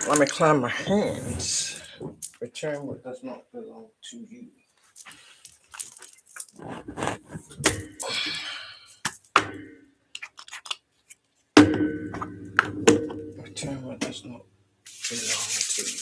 Let me climb my hands. Return what does not belong to you. Return what does not belong to you.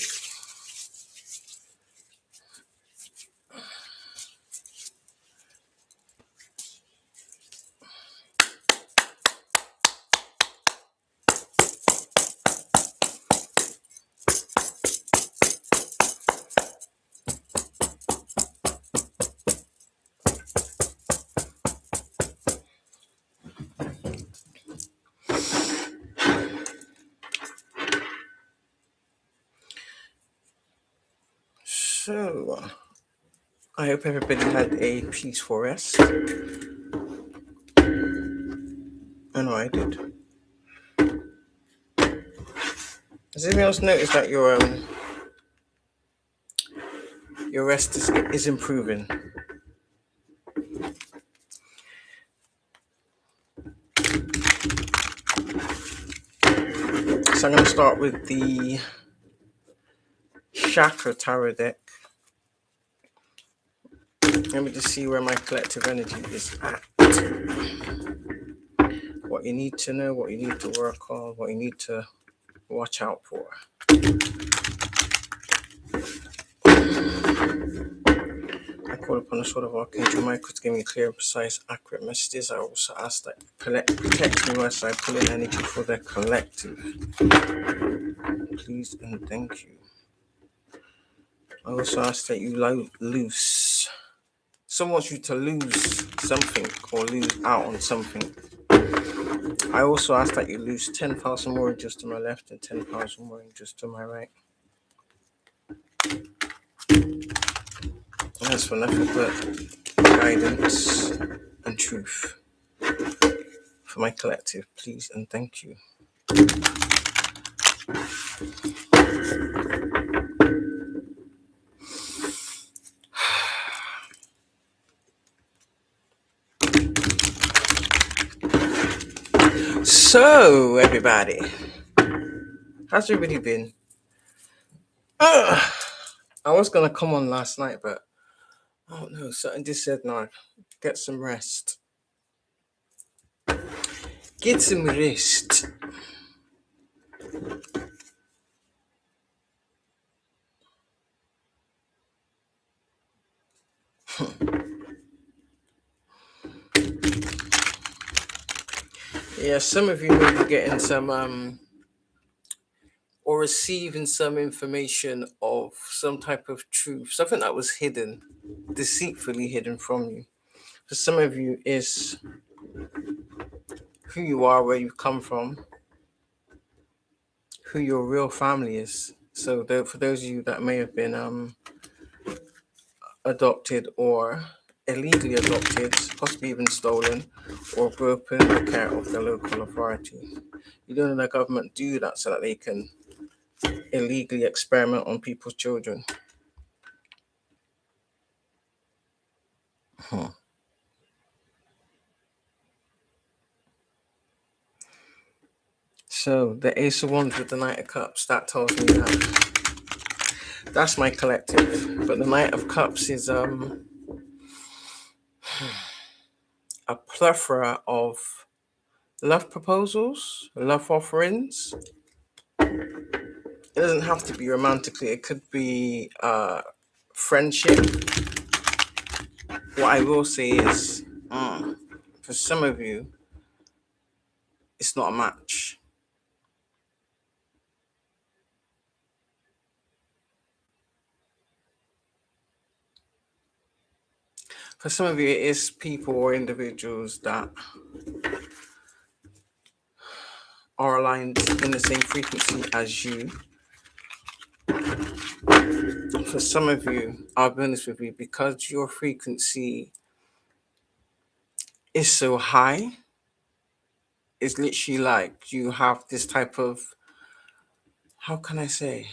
So, I hope everybody had a peaceful rest. I know I did. Has anyone else noticed that your rest is improving? So I'm going to start with the Chakra Tarot deck. Let me just see where my collective energy is at. What you need to know, what you need to work on, what you need to watch out for. I call upon the sword of Archangel Michael to give me clear, precise, accurate messages. I also ask that protect me as I pull in energy for the collective. Please and thank you. I also ask that you lose. Someone wants you to lose something or lose out on something. I also ask that you lose 10,000 more inches to my left and 10,000 more inches to my right. That's for nothing but guidance and truth for my collective. Please and thank you. So, everybody, how's everybody been? I was going to come on last night, but oh no, something just said no, get some rest. Get some rest. Yeah, some of you may be getting some or receiving some information of some type of truth, something that was hidden, deceitfully hidden from you. For some of you, is who you are, where you've come from, who your real family is. So, for those of you that may have been adopted or illegally adopted, possibly even stolen or broken the care of the local authority, you don't know the government do that so that they can illegally experiment on people's children. So the Ace of Wands with the Knight of Cups, that tells me that that's my collective. But the Knight of Cups is a plethora of love proposals, love offerings. It doesn't have to be romantically. It could be friendship. What I will say is, for some of you, it's not a match. For some of you, it is people or individuals that are aligned in the same frequency as you. For some of you, I'll be honest with you, because your frequency is so high, it's literally like you have this type of, how can I say,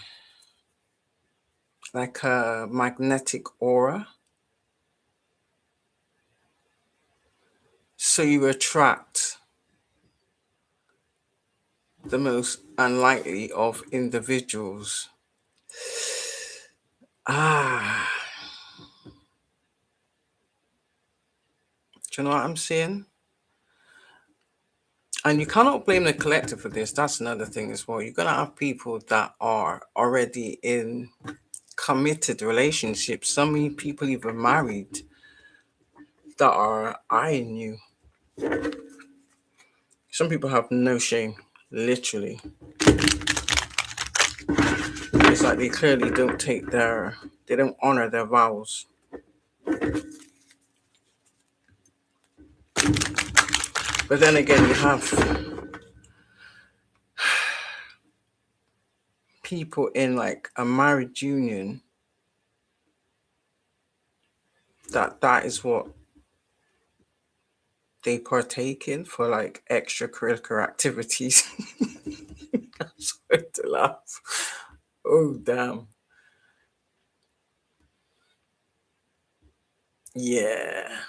like a magnetic aura. So you attract the most unlikely of individuals. Ah, do you know what I'm saying? And you cannot blame the collective for this. That's another thing as well. You're going to have people that are already in committed relationships. Some people even married that are eyeing you. Some people have no shame, literally. It's like they clearly they don't honor their vows. But then again, you have people in like a marriage union that is what they partake in for like extracurricular activities. I'm sorry to laugh. Oh damn. Yeah.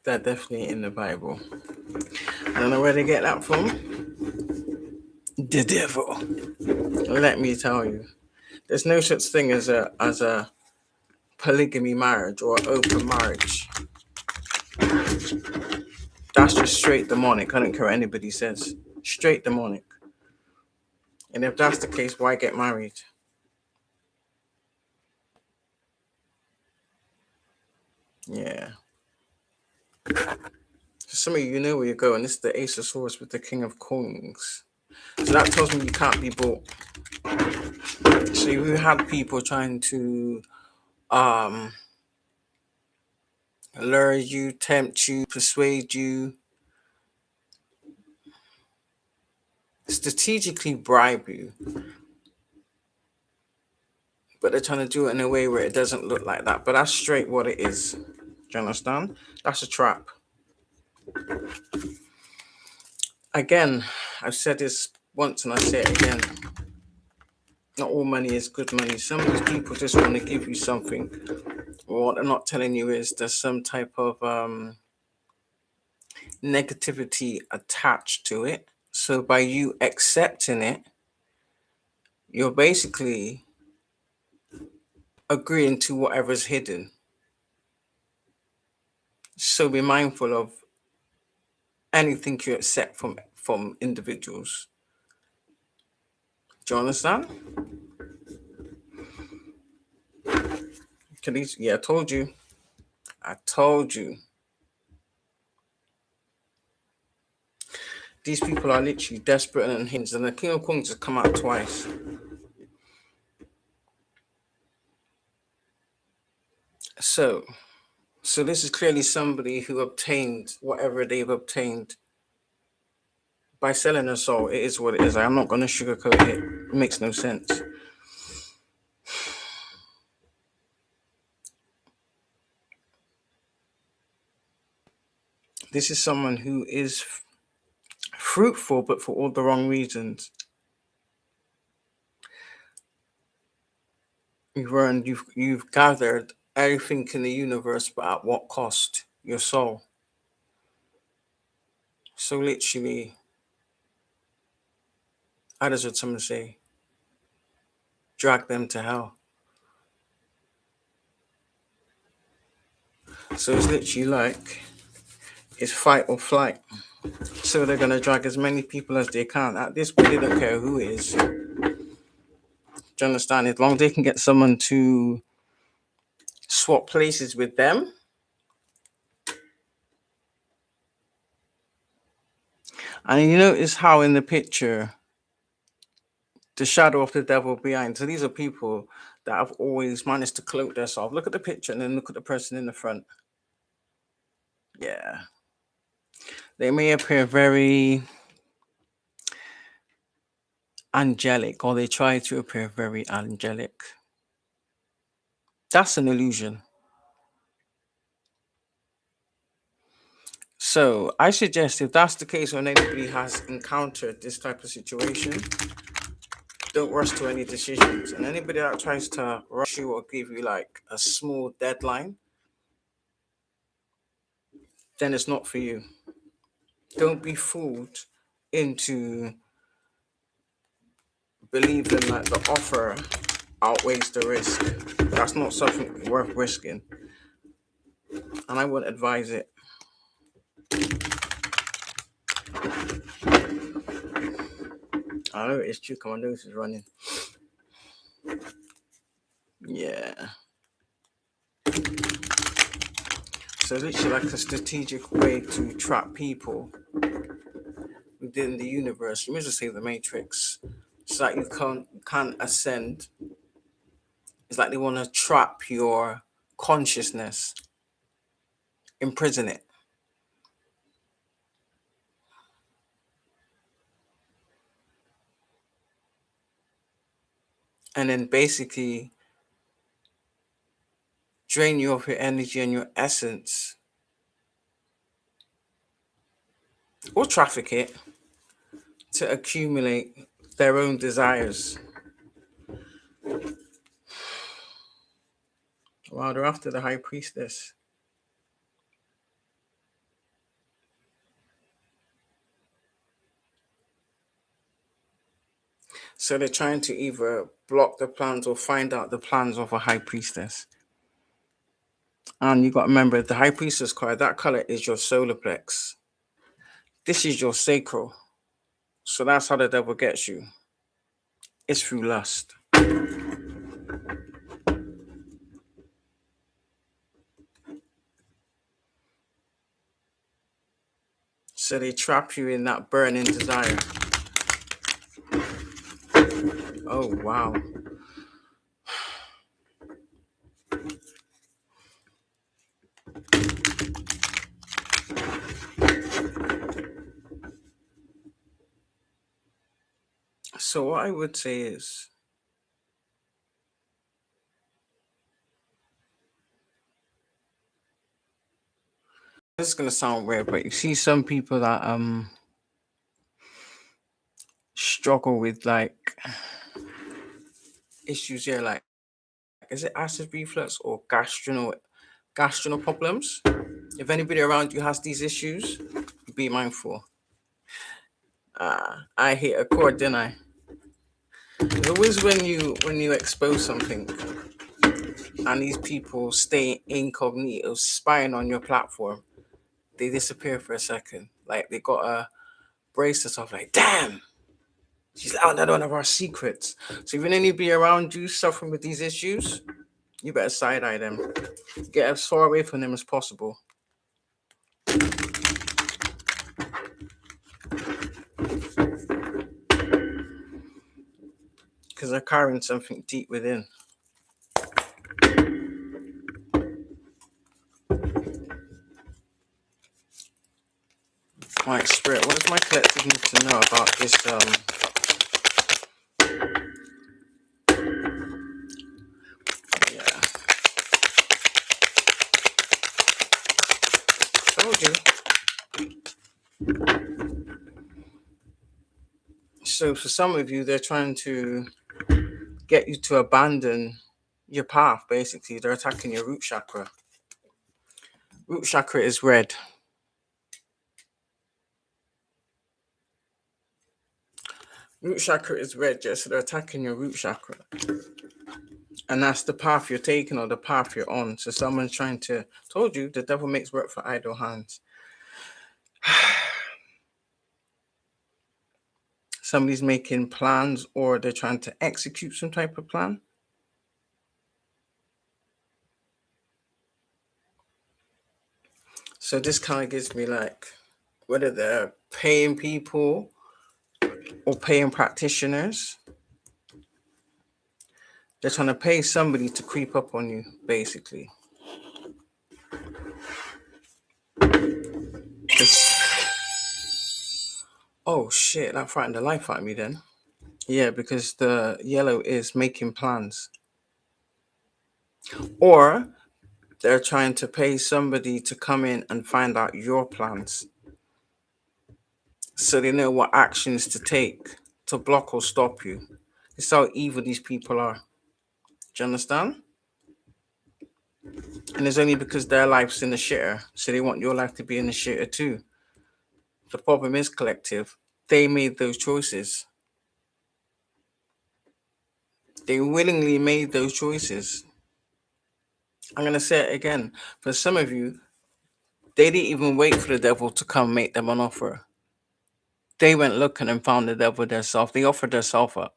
That definitely in the Bible. I don't know where they get that from. The devil. Let me tell you. There's no such thing as a polygamy marriage or open marriage. That's just straight demonic. I don't care what anybody says. Straight demonic. And if that's the case, why get married? Yeah. So some of you know where you're going. This is the Ace of Swords with the King of Coins. So that tells me you can't be bought. So you had people trying to lure you, tempt you, persuade you, strategically bribe you. But they're trying to do it in a way where it doesn't look like that. But that's straight what it is. Do you understand? That's a trap. Again, I've said this once and I say it again. Not all money is good money. Some of these people just want to give you something. What I'm not telling you is there's some type of negativity attached to it. So by you accepting it, you're basically agreeing to whatever's hidden. So be mindful of anything you accept from individuals. Do you understand? Yeah, I told you. I told you. These people are literally desperate and unhinged, and the King of Coins has come out twice. So this is clearly somebody who obtained whatever they've obtained by selling their soul. It is what it is. I'm not going to sugarcoat it. It makes no sense. This is someone who is fruitful, but for all the wrong reasons. You've gathered everything in the universe, but at what cost? Your soul. So literally, how does what someone say? Drag them to hell. So it's literally like it's fight or flight. So they're gonna drag as many people as they can. At this point, they don't care who it is. Do you understand? As long as they can get someone to swap places with them. And you notice how in the picture, the shadow of the devil behind. So these are people that have always managed to cloak themselves. Look at the picture and then look at the person in the front. Yeah. They may appear very angelic, or they try to appear very angelic. That's an illusion. So I suggest if that's the case when anybody has encountered this type of situation, don't rush to any decisions. And anybody that tries to rush you or give you like a small deadline, then it's not for you. Don't be fooled into believing that the offer outweighs the risk. That's not something worth risking, and I wouldn't advise it. I know it's true. My nose is running. Yeah. So literally like a strategic way to trap people within the universe. You may just say the Matrix. It's like you can't ascend. It's like they want to trap your consciousness, imprison it. And then basically drain you of your energy and your essence, or traffic it to accumulate their own desires. Wow, they're after the high priestess. So they're trying to either block the plans or find out the plans of a high priestess. And you got to remember the high priestess card, that color is your solar plex. This is your sacral. So that's how the devil gets you. It's through lust. So they trap you in that burning desire. Oh, wow. So what I would say is, this is gonna sound weird, but you see some people that struggle with like issues here, like is it acid reflux or gastrointestinal problems? If anybody around you has these issues, be mindful. I hit a chord, didn't I? It's always when you expose something and these people stay incognito, spying on your platform, they disappear for a second. Like they got a brace themselves like, damn, she's out there one of our secrets. So if anybody around you suffering with these issues, you better side eye them. Get as far away from them as possible. Because they're carrying something deep within. Right, Spirit, what does my collective need to know about this? Yeah, told you. So for some of you, they're trying to get you to abandon your path. Basically, they're attacking your root chakra. Root chakra is red. Root chakra is red, yeah, so they're attacking your root chakra. And that's the path you're taking or the path you're on. So someone's trying to, told you, the devil makes work for idle hands. Somebody's making plans or they're trying to execute some type of plan. So this kind of gives me like, whether they're paying people or paying practitioners, they're trying to pay somebody to creep up on you, basically. Oh shit, that frightened the life out of me then. Yeah, because the yellow is making plans. Or they're trying to pay somebody to come in and find out your plans. So they know what actions to take to block or stop you. It's how evil these people are. Do you understand? And it's only because their life's in the shitter, so they want your life to be in the shitter too. The problem is collective. They made those choices. They willingly made those choices. I'm going to say it again. For some of you, they didn't even wait for the devil to come make them an offer. They went looking and found the devil themselves. They offered themselves up.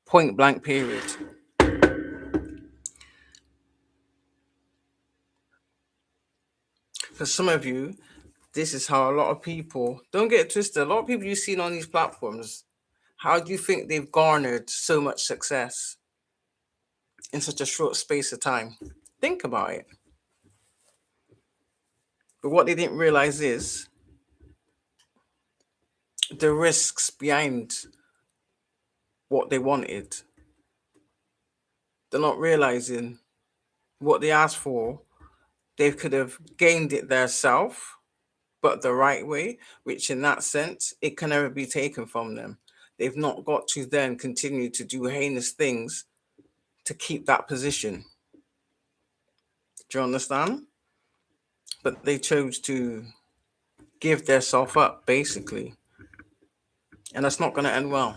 Point blank, period. For some of you, this is how a lot of people, don't get it twisted, a lot of people you've seen on these platforms, how do you think they've garnered so much success in such a short space of time? Think about it. But what they didn't realize is the risks behind what they wanted. They're not realizing what they asked for. They could have gained it themselves, but the right way, which in that sense, it can never be taken from them. They've not got to then continue to do heinous things to keep that position. Do you understand? But they chose to give their self up, basically. And that's not going to end well.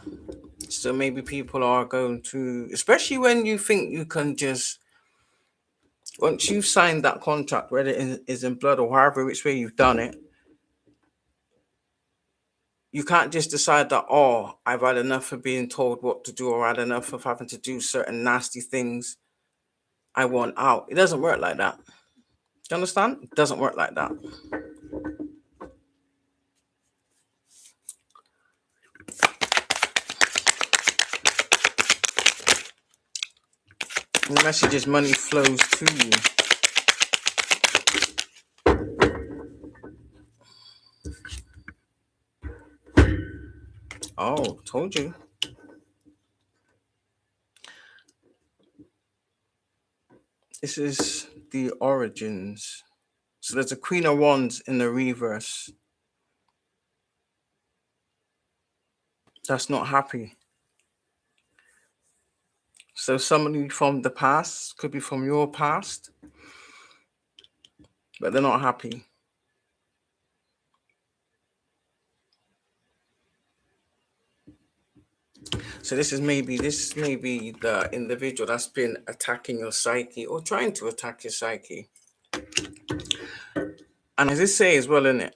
So maybe people are going to, especially when you think you can just, once you've signed that contract, whether it is in blood or however which way you've done it, you can't just decide that, oh, I've had enough of being told what to do, or had enough of having to do certain nasty things. I want out. It doesn't work like that. Do you understand? It doesn't work like that. The message is money flows to you. Oh, told you. This is the origins. So there's a Queen of Wands in the reverse. That's not happy. So somebody from the past, could be from your past, but they're not happy. So this may be the individual that's been attacking your psyche or trying to attack your psyche. And as I say as well in it,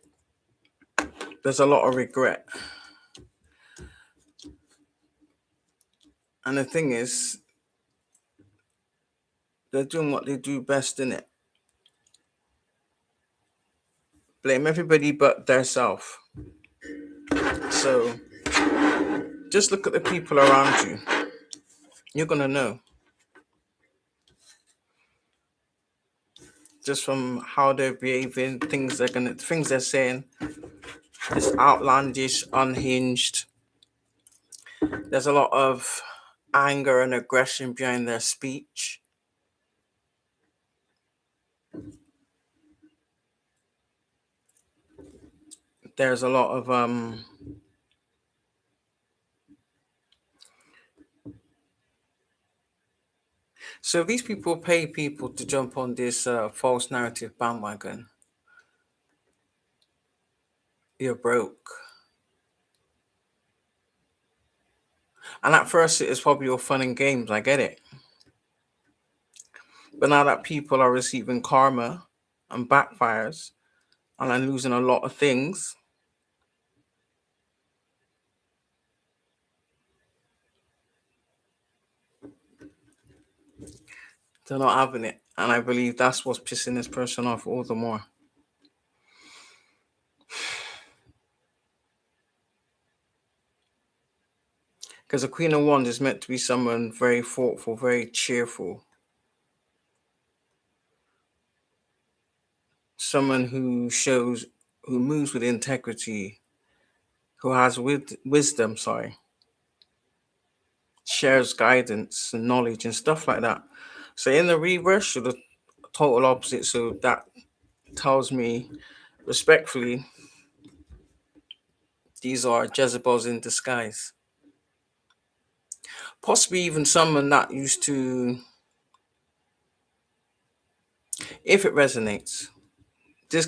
there's a lot of regret. And the thing is, they're doing what they do best in it. Blame everybody but themselves. So just look at the people around you. You're gonna know. Just from how they're behaving, things they're saying. It's outlandish, unhinged. There's a lot of anger and aggression behind their speech. There's a lot of so these people pay people to jump on this false narrative bandwagon. You're broke. And at first, it is probably all fun and games. I get it. But now that people are receiving karma and backfires and are losing a lot of things, they're not having it. And I believe that's what's pissing this person off all the more. Because the Queen of Wands is meant to be someone very thoughtful, very cheerful. Someone who moves with integrity, who has wisdom, shares guidance and knowledge and stuff like that. So in the reverse, you're the total opposite. So that tells me, respectfully, these are Jezebels in disguise. Possibly even someone that used to, if it resonates, this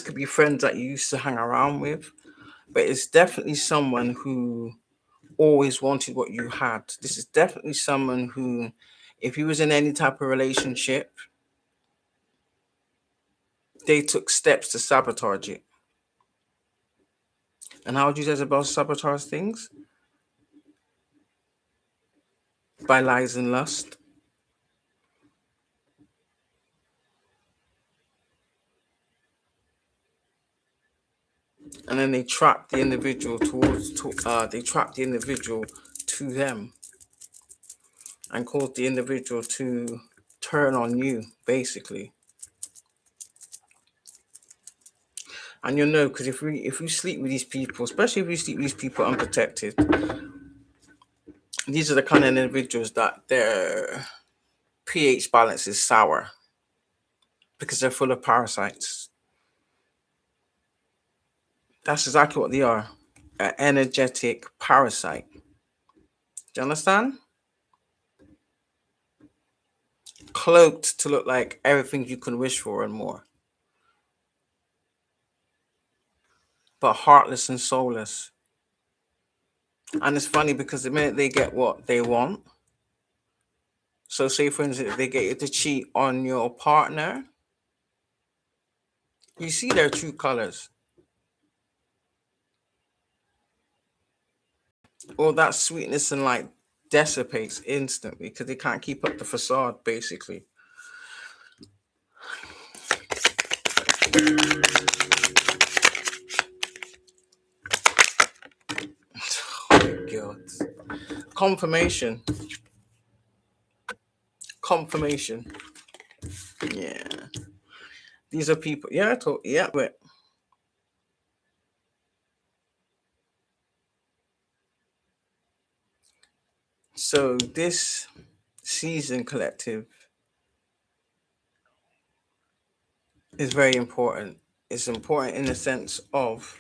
could be friends that you used to hang around with, but it's definitely someone who always wanted what you had. This is definitely someone who, if he was in any type of relationship, they took steps to sabotage it. And how would you Jezebel sabotage things? By lies and lust. And then they trap the individual to them, and cause the individual to turn on you, basically. And you'll know, because if we sleep with these people, especially if we sleep with these people unprotected, these are the kind of individuals that their pH balance is sour because they're full of parasites. That's exactly what they are. An energetic parasite. Do you understand? Cloaked to look like everything you can wish for and more. But heartless and soulless. And it's funny because the minute they get what they want, so say for instance, if they get you to cheat on your partner, you see their true colors. All that sweetness and light dissipates instantly because they can't keep up the facade, basically. Oh my God. Confirmation. Yeah. These are people. Yeah, but so this season collective is very important. It's important in the sense of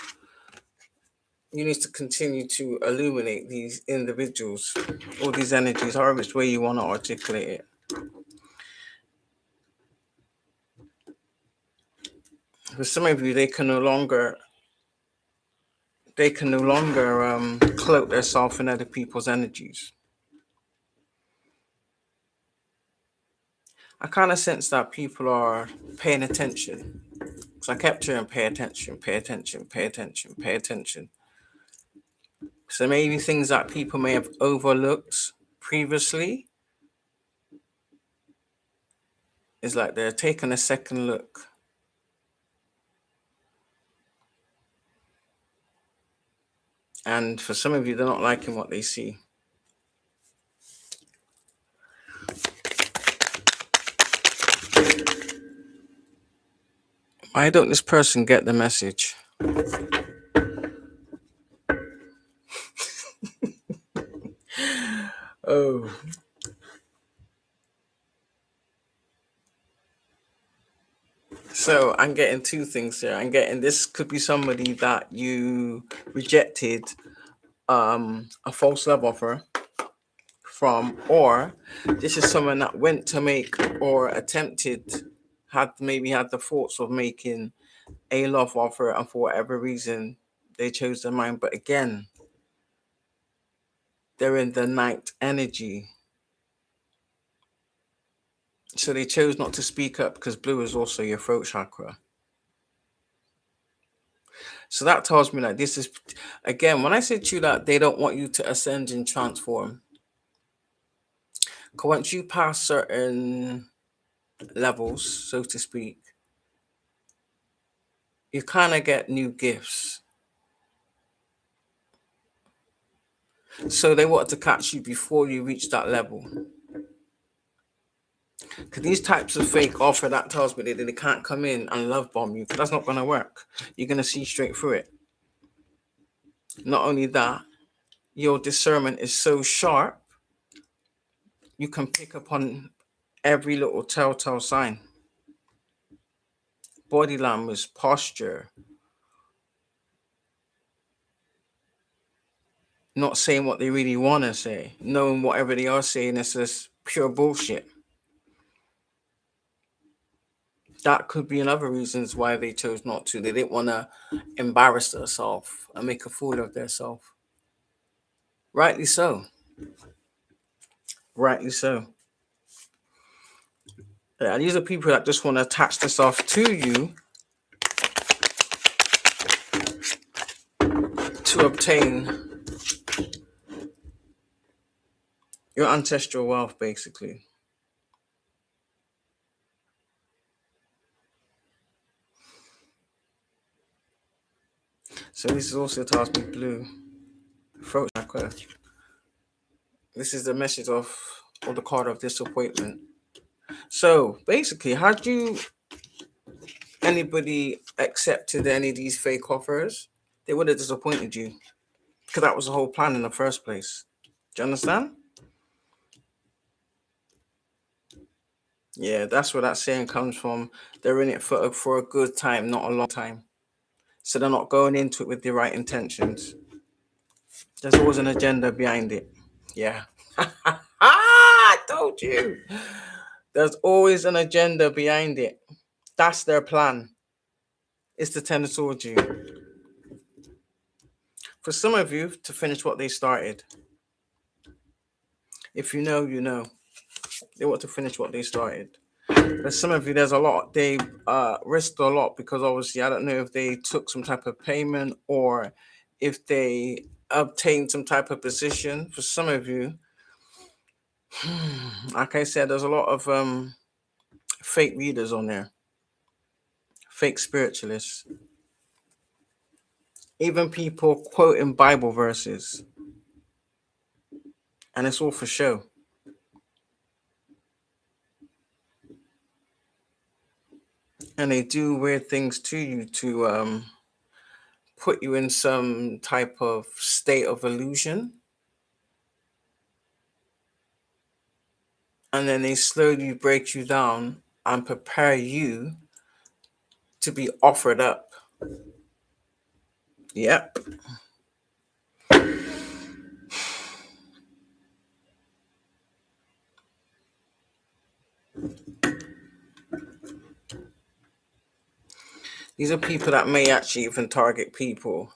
you need to continue to illuminate these individuals, all these energies, however which way you want to articulate it. For some of you, they can no longer cloak themselves in other people's energies. I kind of sense that people are paying attention. So I kept hearing pay attention, pay attention, pay attention, pay attention. So maybe things that people may have overlooked previously is like they're taking a second look. And for some of you, they're not liking what they see. Why don't this person get the message? Oh. So I'm getting two things here. I'm getting this could be somebody that you rejected a false love offer from, or this is someone that went to make or had the thoughts of making a love offer, and for whatever reason they chose their mind. But again, they're in the night energy, so they chose not to speak up because blue is also your throat chakra. So that tells me that this is, again, when I said to you that they don't want you to ascend and transform, once you pass certain levels, so to speak, you kind of get new gifts. So they wanted to catch you before you reach that level. Because these types of fake offer, that tells me that they can't come in and love bomb you, because that's not going to work. You're going to see straight through it. Not only that, your discernment is so sharp, you can pick up on every little telltale sign. Body language, posture, not saying what they really want to say, knowing whatever they are saying is just pure bullshit. That could be another reasons why they chose not to. They didn't want to embarrass themselves and make a fool of themselves. Rightly so. Rightly so. Yeah, these are people that just want to attach themselves to you to obtain your ancestral wealth, basically. So this is also task me blue. Throat chakra. This is the message of, or the card of disappointment. So basically, had you anybody accepted any of these fake offers, they would have disappointed you. Because that was the whole plan in the first place. Do you understand? Yeah, that's where that saying comes from. They're in it for a good time, not a long time. So they're not going into it with the right intentions. There's always an agenda behind it. Yeah. I told you. There's always an agenda behind it. That's their plan. It's to tend towards you. For some of you, to finish what they started. If you know, you know. They want to finish what they started. But some of you, there's a lot. They risked a lot because obviously, I don't know if they took some type of payment or if they obtained some type of position. For some of you, like I said, there's a lot of fake readers on there, fake spiritualists, even people quoting Bible verses, and it's all for show. And they do weird things to you to put you in some type of state of illusion. And then they slowly break you down and prepare you to be offered up. Yep. These are people that may actually even target people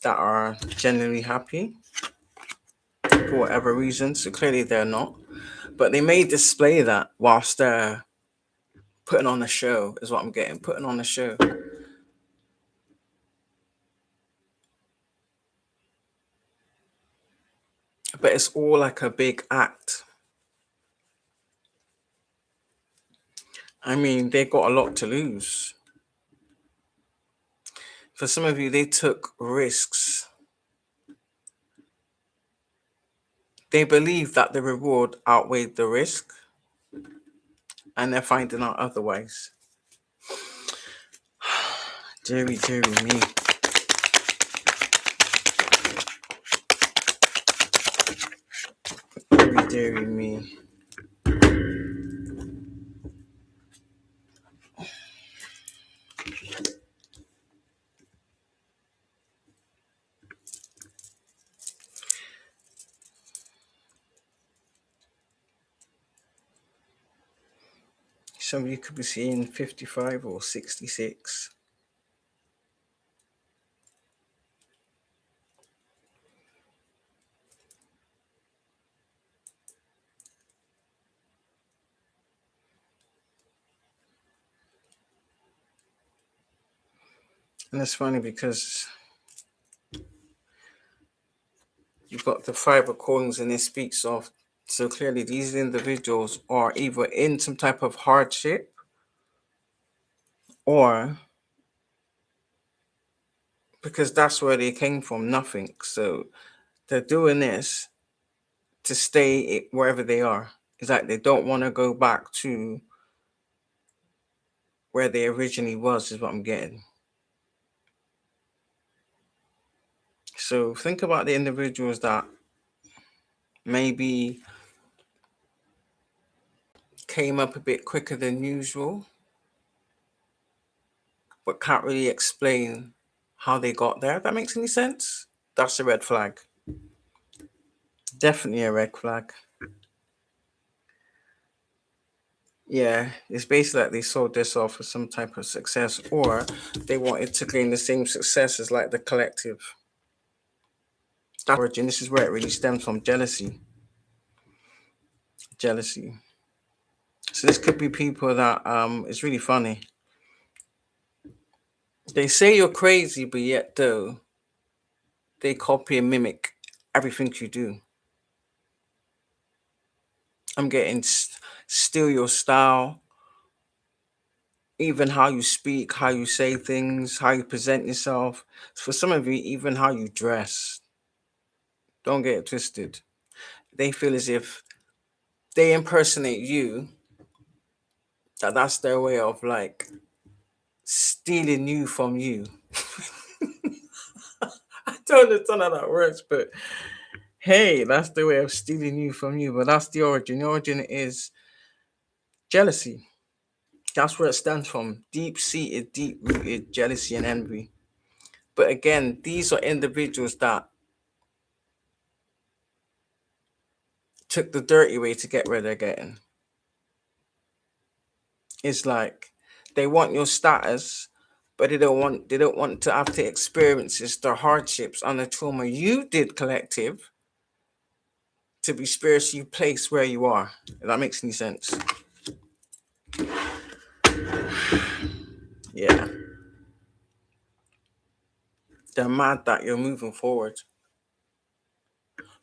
that are genuinely happy for whatever reason. So clearly they're not. But they may display that whilst they're putting on a show, is what I'm getting. Putting on a show. But it's all like a big act. I mean, they got a lot to lose. For some of you, they took risks. They believe that the reward outweighed the risk, and they're finding out otherwise. Deary me. Deary me. Some of you could be seeing 55 or 66. And it's funny because you've got the 5 of coins and it speaks of, so clearly these individuals are either in some type of hardship or because that's where they came from, nothing. So they're doing this to stay wherever they are. It's like they don't want to go back to where they originally was, is what I'm getting. So think about the individuals that maybe came up a bit quicker than usual, but can't really explain how they got there. If that makes any sense? That's a red flag. Definitely a red flag. Yeah, it's basically like they sold this off for some type of success, or they wanted to gain the same success as like the collective. That's origin. This is where it really stems from: jealousy. Jealousy. So this could be people that it's really funny. They say you're crazy, but yet though they copy and mimic everything you do. I'm getting steal your style, even how you speak, how you say things, how you present yourself. For some of you, even how you dress. Don't get it twisted. They feel as if they impersonate you, that's their way of like stealing you from you. I don't understand how that works, but hey, that's the way of stealing you from you. But that's the origin. The origin is jealousy. That's where it stands from. Deep seated, deep rooted jealousy and envy. But again, these are individuals that took the dirty way to get where they're getting. It's like they want your status, but they don't want to have to experience the hardships and the trauma you did, collective, to be spiritually placed where you are. If that makes any sense. Yeah. They're mad that you're moving forward.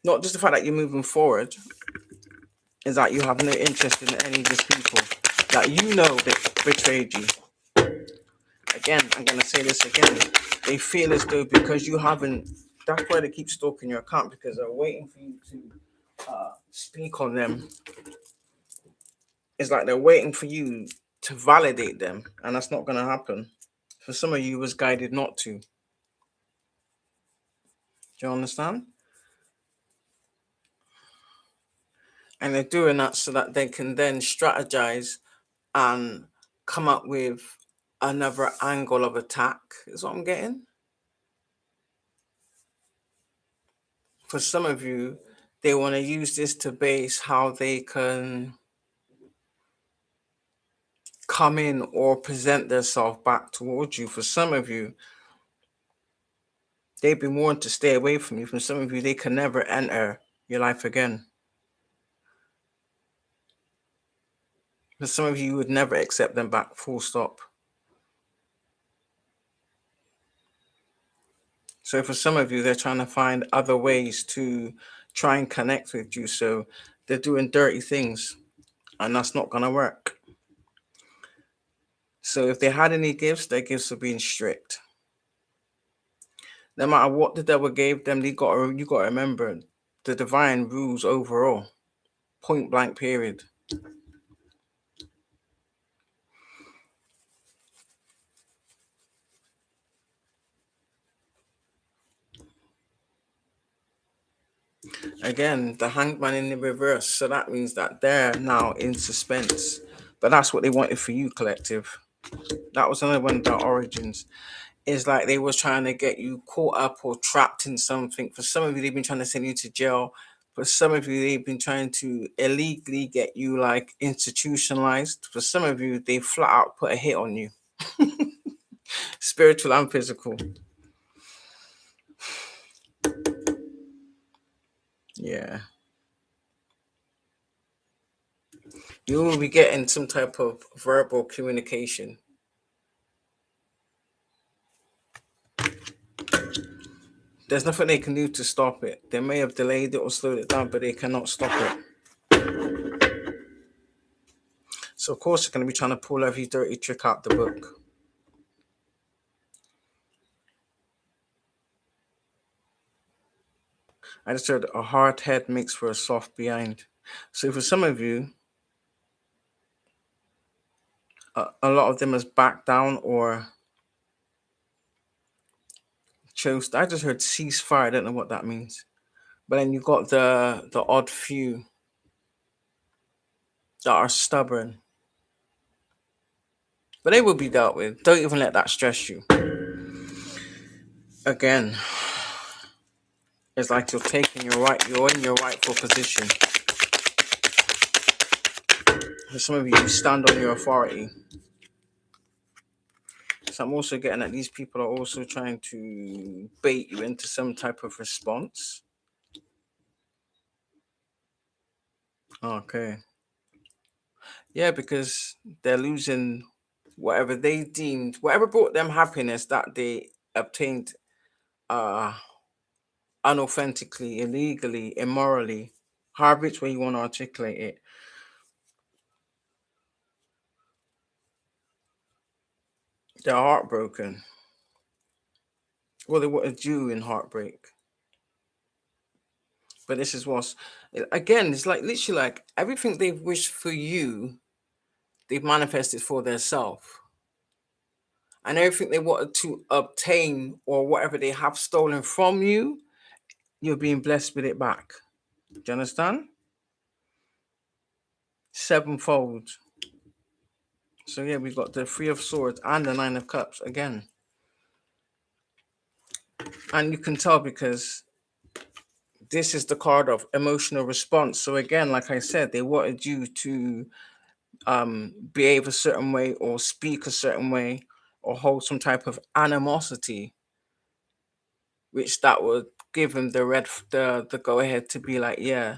Not just the fact that you're moving forward, is that you have no interest in any of these people that you know that betrayed you. Again, I'm gonna say this again. They feel as though because you haven't, that's why they keep stalking your account, because they're waiting for you to speak on them. It's like they're waiting for you to validate them, and that's not gonna happen. For some of you, it was guided not to. Do you understand? And they're doing that so that they can then strategize and come up with another angle of attack, is what I'm getting. For some of you, they want to use this to base how they can come in or present themselves back towards you. For some of you, they've been wanting to stay away from you. For some of you, they can never enter your life again. For some of you, you would never accept them back, full stop. So for some of you, they're trying to find other ways to try and connect with you. So they're doing dirty things, and that's not going to work. So if they had any gifts, their gifts are being stripped. No matter what the devil gave them, you got to remember the divine rules overall. Point blank period. Again, the hanged man in the reverse. So that means that they're now in suspense. But that's what they wanted for you, collective. That was another one of their origins. It's like they was trying to get you caught up or trapped in something. For some of you, they've been trying to send you to jail. For some of you, they've been trying to illegally get you like institutionalized. For some of you, they flat out put a hit on you. Spiritual and physical. Yeah. You will be getting some type of verbal communication. There's nothing they can do to stop it. They may have delayed it or slowed it down, but they cannot stop it. So of course they're going to be trying to pull every dirty trick out the book. I just heard a hard head makes for a soft behind. So for some of you, a lot of them has backed down or chose. I just heard ceasefire. I don't know what that means. But then you got the odd few that are stubborn. But they will be dealt with. Don't even let that stress you. Again, it's like you're in your rightful position. For some of you, you stand on your authority. So I'm also getting that these people are also trying to bait you into some type of response. Okay. Yeah, because they're losing whatever they deemed, whatever brought them happiness that they obtained uh unauthentically, illegally, immorally, however which way you want to articulate it. They're heartbroken. Well, they wanted you in heartbreak. But this is what's again, it's like literally like everything they've wished for you, they've manifested for themselves. And everything they wanted to obtain or whatever they have stolen from you, you're being blessed with it back. Do you understand? Sevenfold. So yeah, we've got the Three of Swords and the Nine of Cups again. And you can tell because this is the card of emotional response. So again, like I said, they wanted you to behave a certain way or speak a certain way or hold some type of animosity, which that would give them the go ahead to be like, yeah,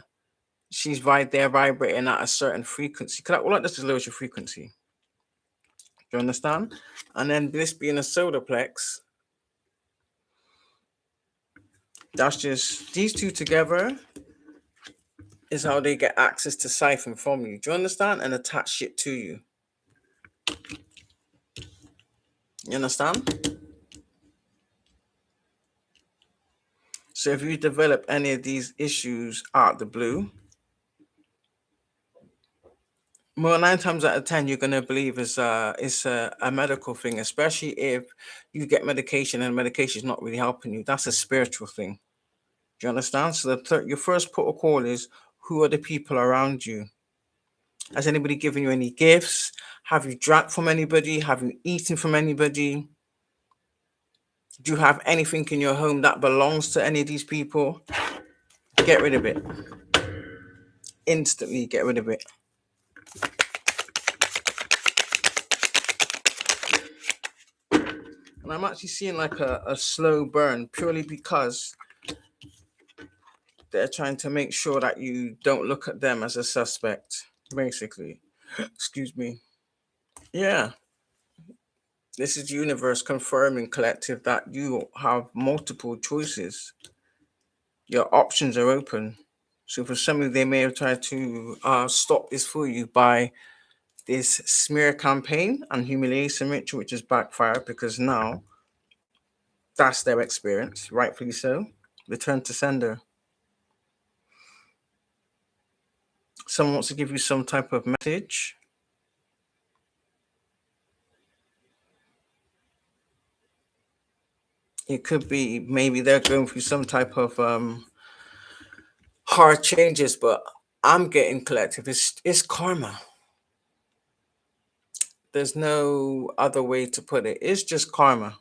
she's right there vibrating at a certain frequency. Cause all that does is lowers your frequency. Do you understand? And then this being a solar plex, that's just these two together is how they get access to siphon from you. Do you understand? And attach shit to you. You understand? So if you develop any of these issues out the blue, well, 9 times out of 10, you're gonna believe it's a medical thing, especially if you get medication and medication is not really helping you. That's a spiritual thing. Do you understand? So your first protocol is who are the people around you? Has anybody given you any gifts? Have you drank from anybody? Have you eaten from anybody? Do you have anything in your home that belongs to any of these people? Get rid of it. Instantly get rid of it. And I'm actually seeing like a slow burn purely because they're trying to make sure that you don't look at them as a suspect, basically. Excuse me. Yeah. This is universe confirming collective that you have multiple choices. Your options are open. So for some of you, they may have tried to stop this for you by this smear campaign and humiliation ritual, which is backfired because now that's their experience, rightfully so. Return to sender. Someone wants to give you some type of message. It could be maybe they're going through some type of hard changes, but I'm getting collective. It's karma. There's no other way to put it. It's just karma.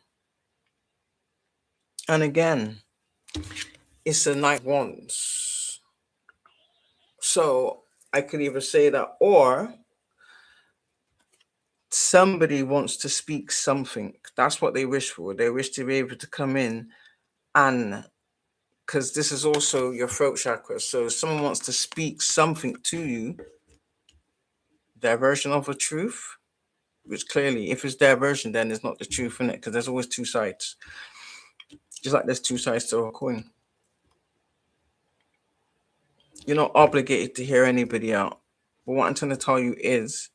And again, it's a night once. So I could either say that, or somebody wants to speak something. That's what they wish for. They wish to be able to come in and because this is also your throat chakra. So someone wants to speak something to you, their version of a truth, which clearly, if it's their version, then it's not the truth in it, because there's always two sides. Just like there's two sides to a coin. You're not obligated to hear anybody out. But what I'm trying to tell you is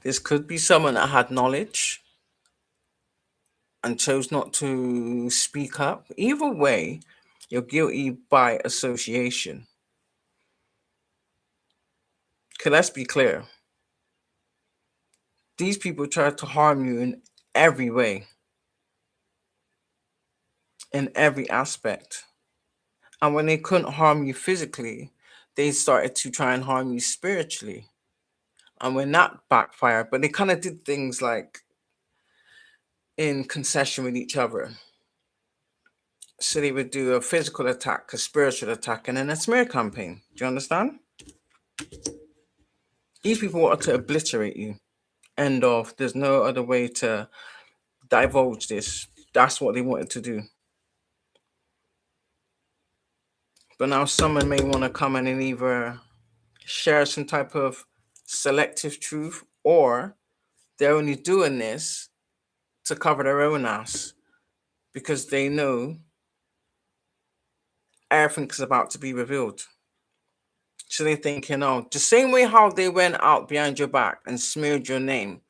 this could be someone that had knowledge and chose not to speak up. Either way, you're guilty by association. Okay, let's be clear. These people tried to harm you in every way, in every aspect. And when they couldn't harm you physically, they started to try and harm you spiritually. And when that backfired, but they kind of did things like in concession with each other. So they would do a physical attack, a spiritual attack, and then a smear campaign. Do you understand? These people wanted to obliterate you. End of. There's no other way to divulge this. That's what they wanted to do. But now someone may want to come in and either share some type of selective truth, or they're only doing this to cover their own ass because they know everything's about to be revealed. So they're thinking, oh, the same way how they went out behind your back and smeared your name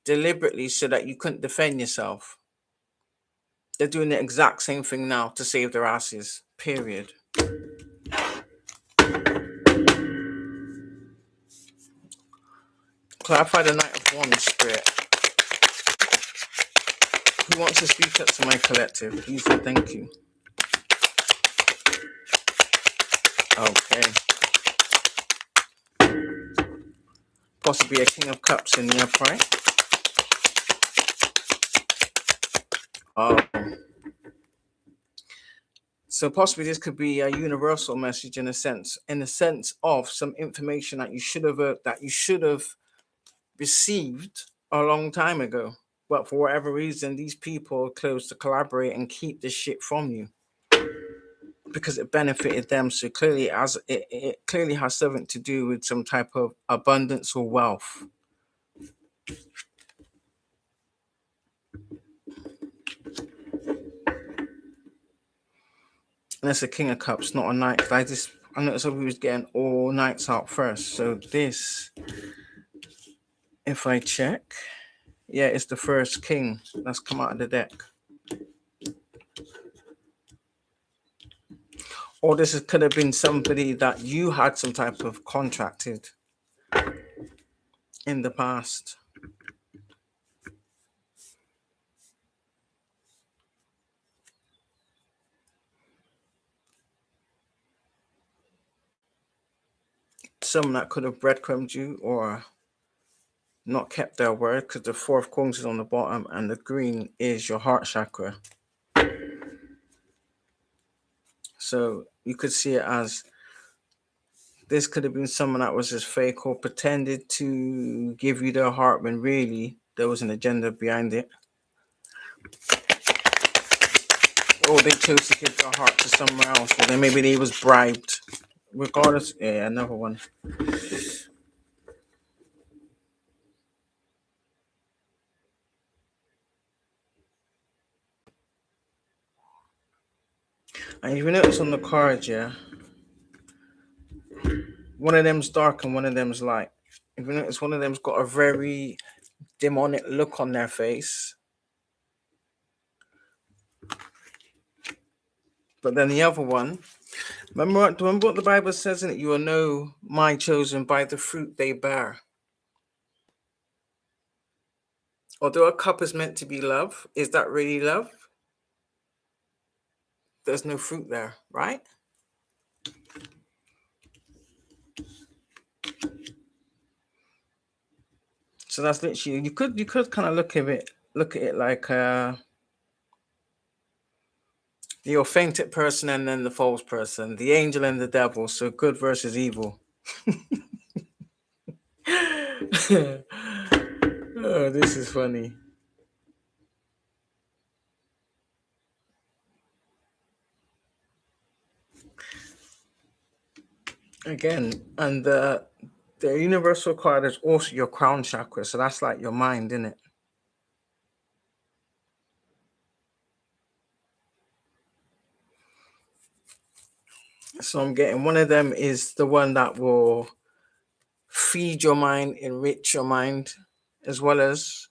deliberately so that you couldn't defend yourself. They're doing the exact same thing now to save their asses. Period. Clarify the Knight of Wands, Spirit. Who wants to speak up to my collective? Please and thank you. Okay. Possibly a King of Cups in the upright. Oh. So possibly this could be a universal message in a sense of some information that you should have received a long time ago. But for whatever reason, these people chose to collaborate and keep this shit from you because it benefited them. So clearly, it clearly has something to do with some type of abundance or wealth. And it's a King of Cups, not a Knight. I noticed we was getting all Knights out first. So this, if I check, yeah, it's the first King that's come out of the deck. Or this could have been somebody that you had some type of contracted in the past. Someone that could have breadcrumbed you or not kept their word, because the Four of Coins is on the bottom and the green is your heart chakra. So you could see it as this could have been someone that was just fake or pretended to give you their heart when really there was an agenda behind it. Or they chose to give their heart to somewhere else, or then maybe they was bribed. Regardless, yeah, another one. And if you notice on the card, yeah, one of them's dark and one of them's light. If you notice, one of them's got a very demonic look on their face. But then the other one, remember what the Bible says in it? You will know my chosen by the fruit they bear. Although a cup is meant to be love, is that really love? There's no fruit there, right? So that's literally, you could kind of look at it like the authentic person and then the false person, the angel and the devil. So good versus evil. Oh, this is funny. Again, and the universal card is also your crown chakra. So that's like your mind, isn't it? So I'm getting one of them is the one that will feed your mind, enrich your mind, as well as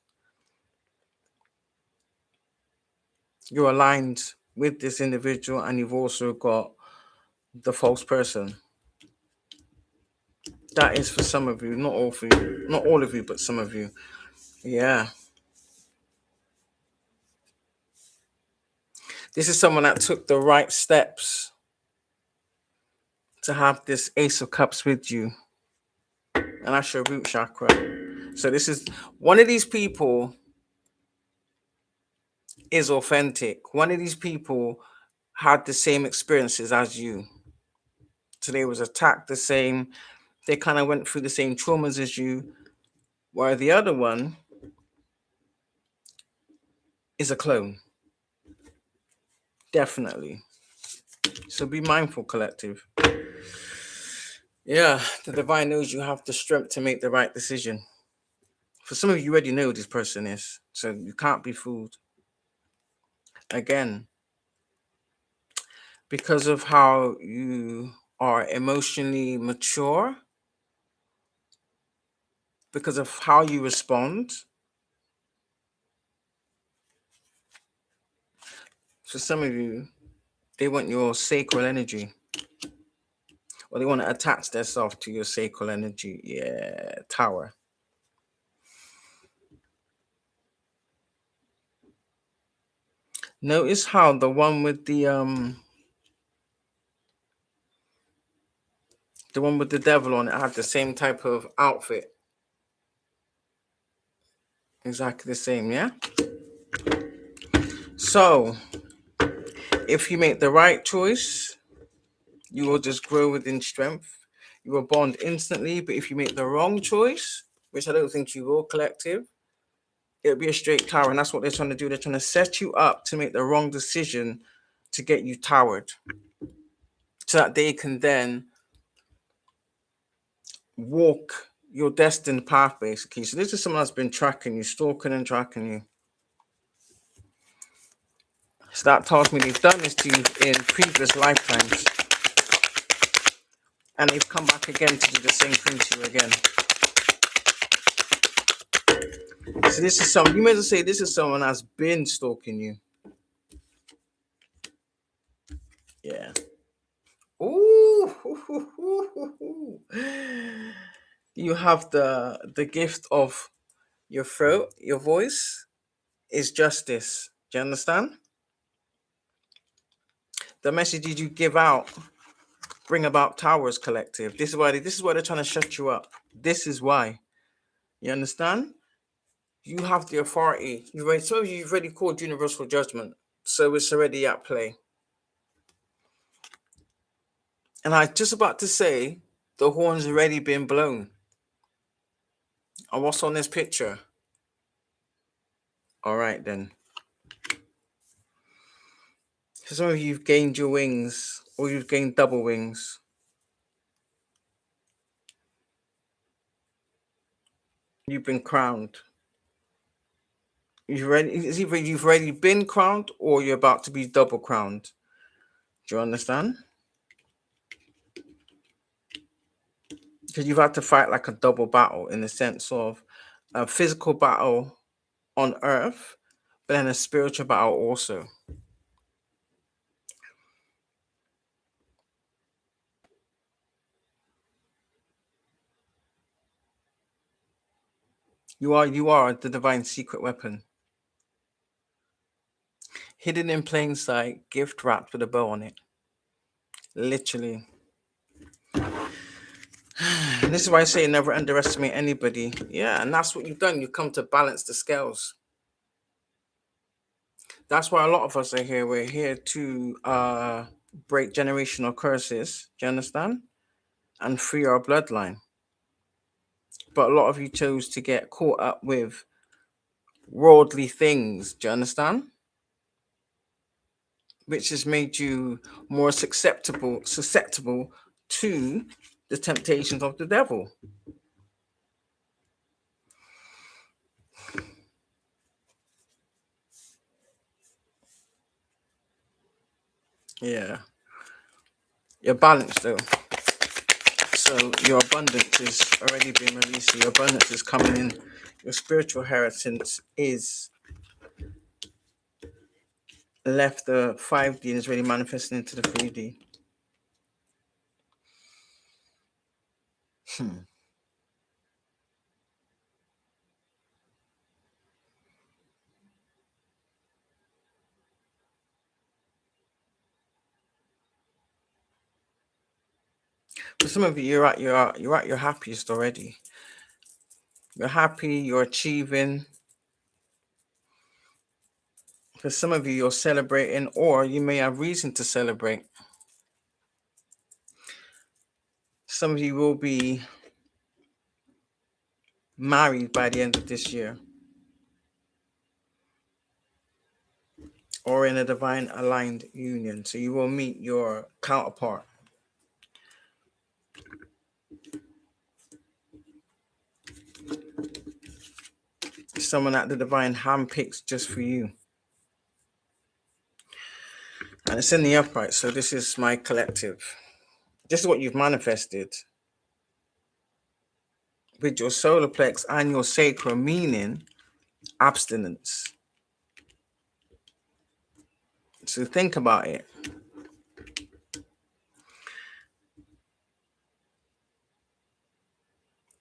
you're aligned with this individual, and you've also got the false person. That is for some of you, not all for you, not all of you, but some of you. Yeah. This is someone that took the right steps to have this Ace of Cups with you. And that's your root chakra. So this is one of these people is authentic. One of these people had the same experiences as you. So they was attacked the same. They kind of went through the same traumas as you, while the other one is a clone. Definitely. So be mindful, collective. Yeah, the divine knows you have the strength to make the right decision. For some of you, already know who this person is, so you can't be fooled. Again, because of how you are emotionally mature, because of how you respond. For some of you, they want your sacral energy, or they want to attach themselves to your sacral energy. Yeah, Tower. Notice how the one with the devil on it had the same type of outfit. Exactly the same, yeah? So, if you make the right choice, you will just grow within strength. You will bond instantly, but if you make the wrong choice, which I don't think you will, collective, it'll be a straight tower. And that's what they're trying to do. They're trying to set you up to make the wrong decision to get you towered, so that they can then walk your destined path, basically. So this is someone that's been tracking you, stalking and tracking you. So that tells me they've done this to you in previous lifetimes. And they've come back again to do the same thing to you again. So this is someone, you may say this is someone that's been stalking you. Yeah. Ooh. You have the gift of your throat, your voice is justice. Do you understand? The messages you give out bring about towers, collective. This is why they're trying to shut you up. This is why. You understand? You have the authority. You've already called universal judgment, so it's already at play. And I was just about to say, the horn's already been blown. And what's on this picture? All right, then. For some of you, you've gained your wings, or you've gained double wings. You've been crowned. It's either you've already been crowned, or you're about to be double crowned. Do you understand? Because you've had to fight like a double battle, in the sense of a physical battle on earth, but then a spiritual battle also. You are the divine secret weapon. Hidden in plain sight, gift wrapped with a bow on it. Literally. This is why I say never underestimate anybody. Yeah, and that's what you've done. You come to balance the scales. That's why a lot of us are here. We're here to break generational curses. Do you understand? And free our bloodline. But a lot of you chose to get caught up with worldly things. Do you understand? Which has made you more susceptible to the temptations of the devil. Yeah. You're balanced though. So your abundance is already being released. Your abundance is coming in. Your spiritual inheritance is left the 5D and is really manifesting into the 3D. For some of you, you're at your happiest already. You're happy. You're achieving. For some of you, you're celebrating, or you may have reason to celebrate. Some of you will be married by the end of this year, or in a divine aligned union. So you will meet your counterpart. Someone that the divine handpicks just for you. And it's in the upright. So this is my collective. This is what you've manifested with your solar plex and your sacral, meaning abstinence. So think about it.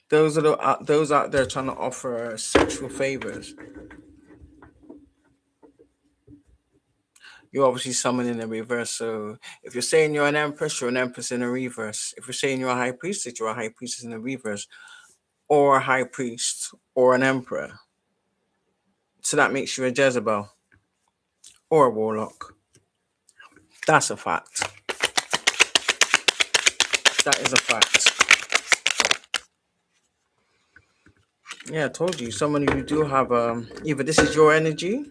Those out there trying to offer sexual favors, you're obviously summoning a reverse. So if you're saying you're an empress, you're an empress in a reverse. If you're saying you're a high priestess, you're a high priestess in a reverse, or a high priest, or an emperor. So that makes you a Jezebel or a warlock. That's a fact. That is a fact. Yeah, I told you. Some of you do have either this is your energy,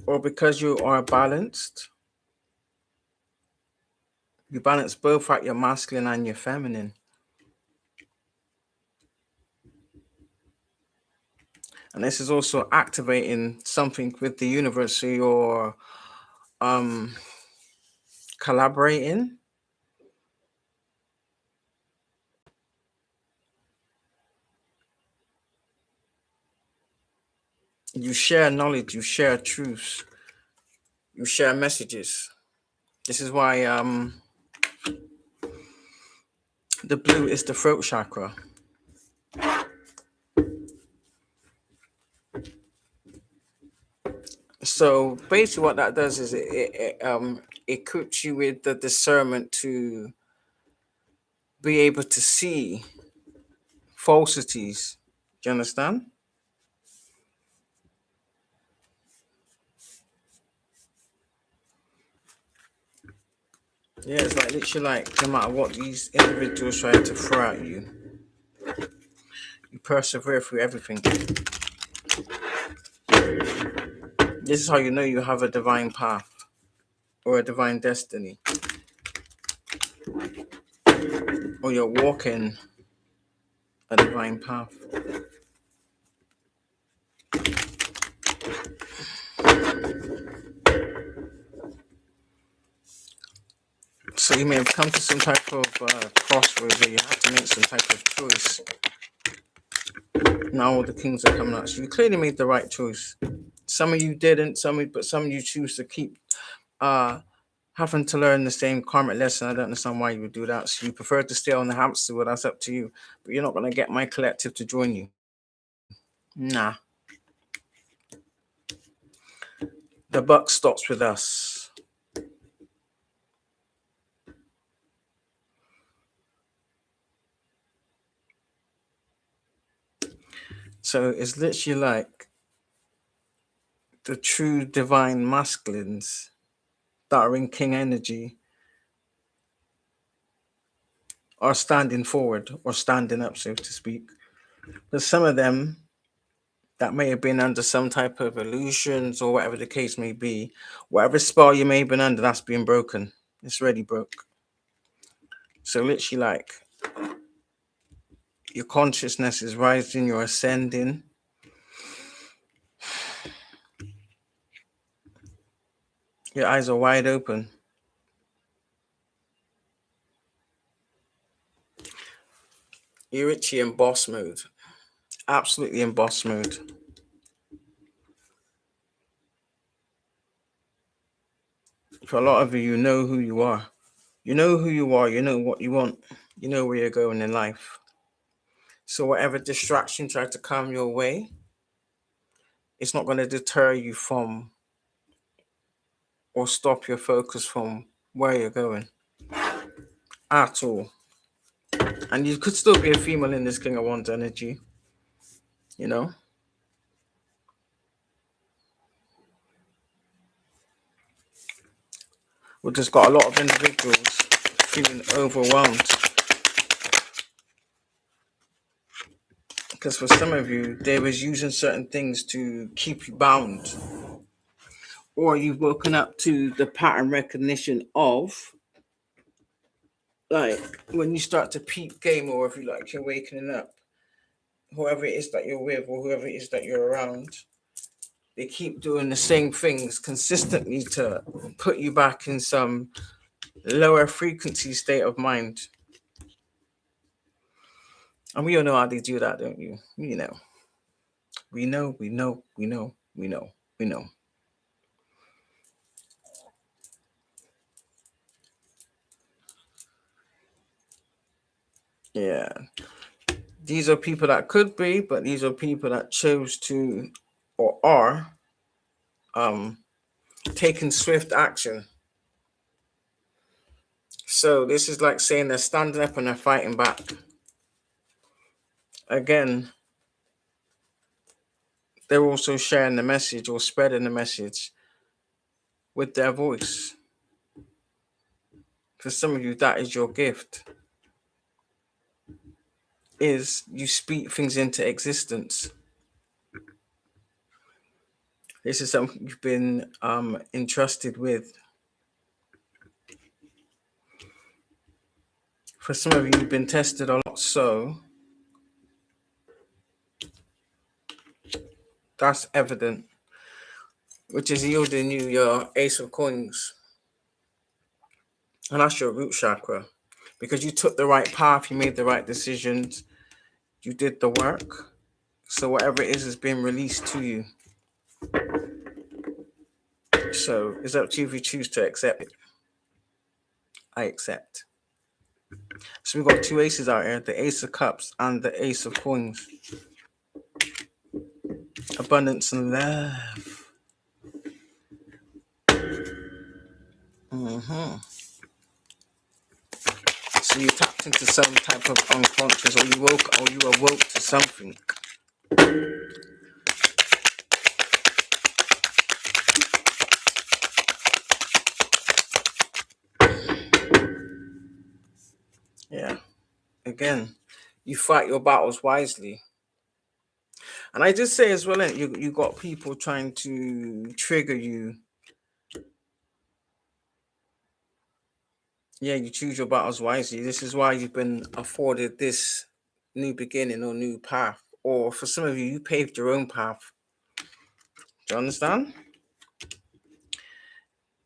or because you are balanced, you balance both out, your masculine and your feminine. And this is also activating something with the universe. So you're collaborating. You share knowledge, you share truths, you share messages. This is why the blue is the throat chakra. So basically what that does is it equips you with the discernment to be able to see falsities. Do you understand? Yeah, it's like literally like no matter what these individuals try to throw at you, you persevere through everything. This is how you know you have a divine path or a divine destiny, or you're walking a divine path. So you may have come to some type of crossroads where you have to make some type of choice. Now all the kings are coming out. So you clearly made the right choice. Some of you didn't, but some of you choose to keep having to learn the same karmic lesson. I don't understand why you would do that. So you prefer to stay on the hamster wheel. That's up to you. But you're not going to get my collective to join you. Nah. The buck stops with us. So it's literally like the true divine masculines that are in king energy are standing forward or standing up, so to speak. But some of them that may have been under some type of illusions or whatever the case may be, whatever spell you may have been under, that's been broken. It's already broke. So literally like your consciousness is rising, you're ascending. Your eyes are wide open. You're literally in boss mode. Absolutely in boss mode. For a lot of you, you know who you are. You know who you are. You know what you want. You know where you're going in life. So whatever distraction tries to come your way, it's not going to deter you from or stop your focus from where you're going at all. And you could still be a female in this King of Wands energy, you know. we just got a lot of individuals feeling overwhelmed. Because for some of you, they was using certain things to keep you bound. Or you've woken up to the pattern recognition of, like, when you start to peep game, or if you like, you're waking up, whoever it is that you're with or whoever it is that you're around, they keep doing the same things consistently to put you back in some lower frequency state of mind. And we all know how they do that, don't you? You know. We know. Yeah. These are people that could be, but these are people that chose to or are taking swift action. So this is like saying they're standing up and they're fighting back. Again, they're also sharing the message or spreading the message with their voice. For some of you, that is your gift. Is you speak things into existence. This is something you've been entrusted with. For some of you, you've been tested a lot, so that's evident, which is yielding you your Ace of Coins. And that's your root chakra. Because you took the right path, you made the right decisions, you did the work. So whatever it is being released to you. So it's up to you if you choose to accept it. I accept. So we've got two aces out here, the Ace of Cups and the Ace of Coins. Abundance and love. So you tapped into some type of unconscious, or you awoke to something. Yeah. Again, you fight your battles wisely. And I just say as well, you got people trying to trigger you. Yeah, you choose your battles wisely. This is why you've been afforded this new beginning or new path. Or for some of you, you paved your own path. Do you understand?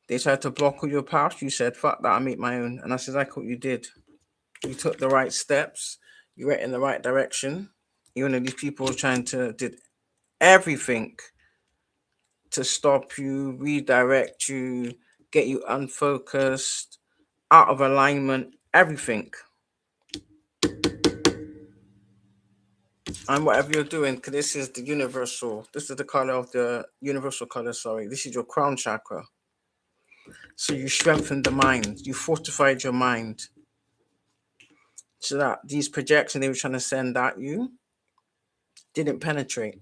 They tried to block all your path. You said, fuck that, I make my own. And that's exactly what you did. You took the right steps. You went in the right direction. Even though these people were trying to did everything to stop you, redirect you, get you unfocused, out of alignment, everything. And whatever you're doing, because this is the color of the universal color, sorry. This is your crown chakra. So you strengthened the mind, you fortified your mind. So that these projections they were trying to send at you didn't penetrate.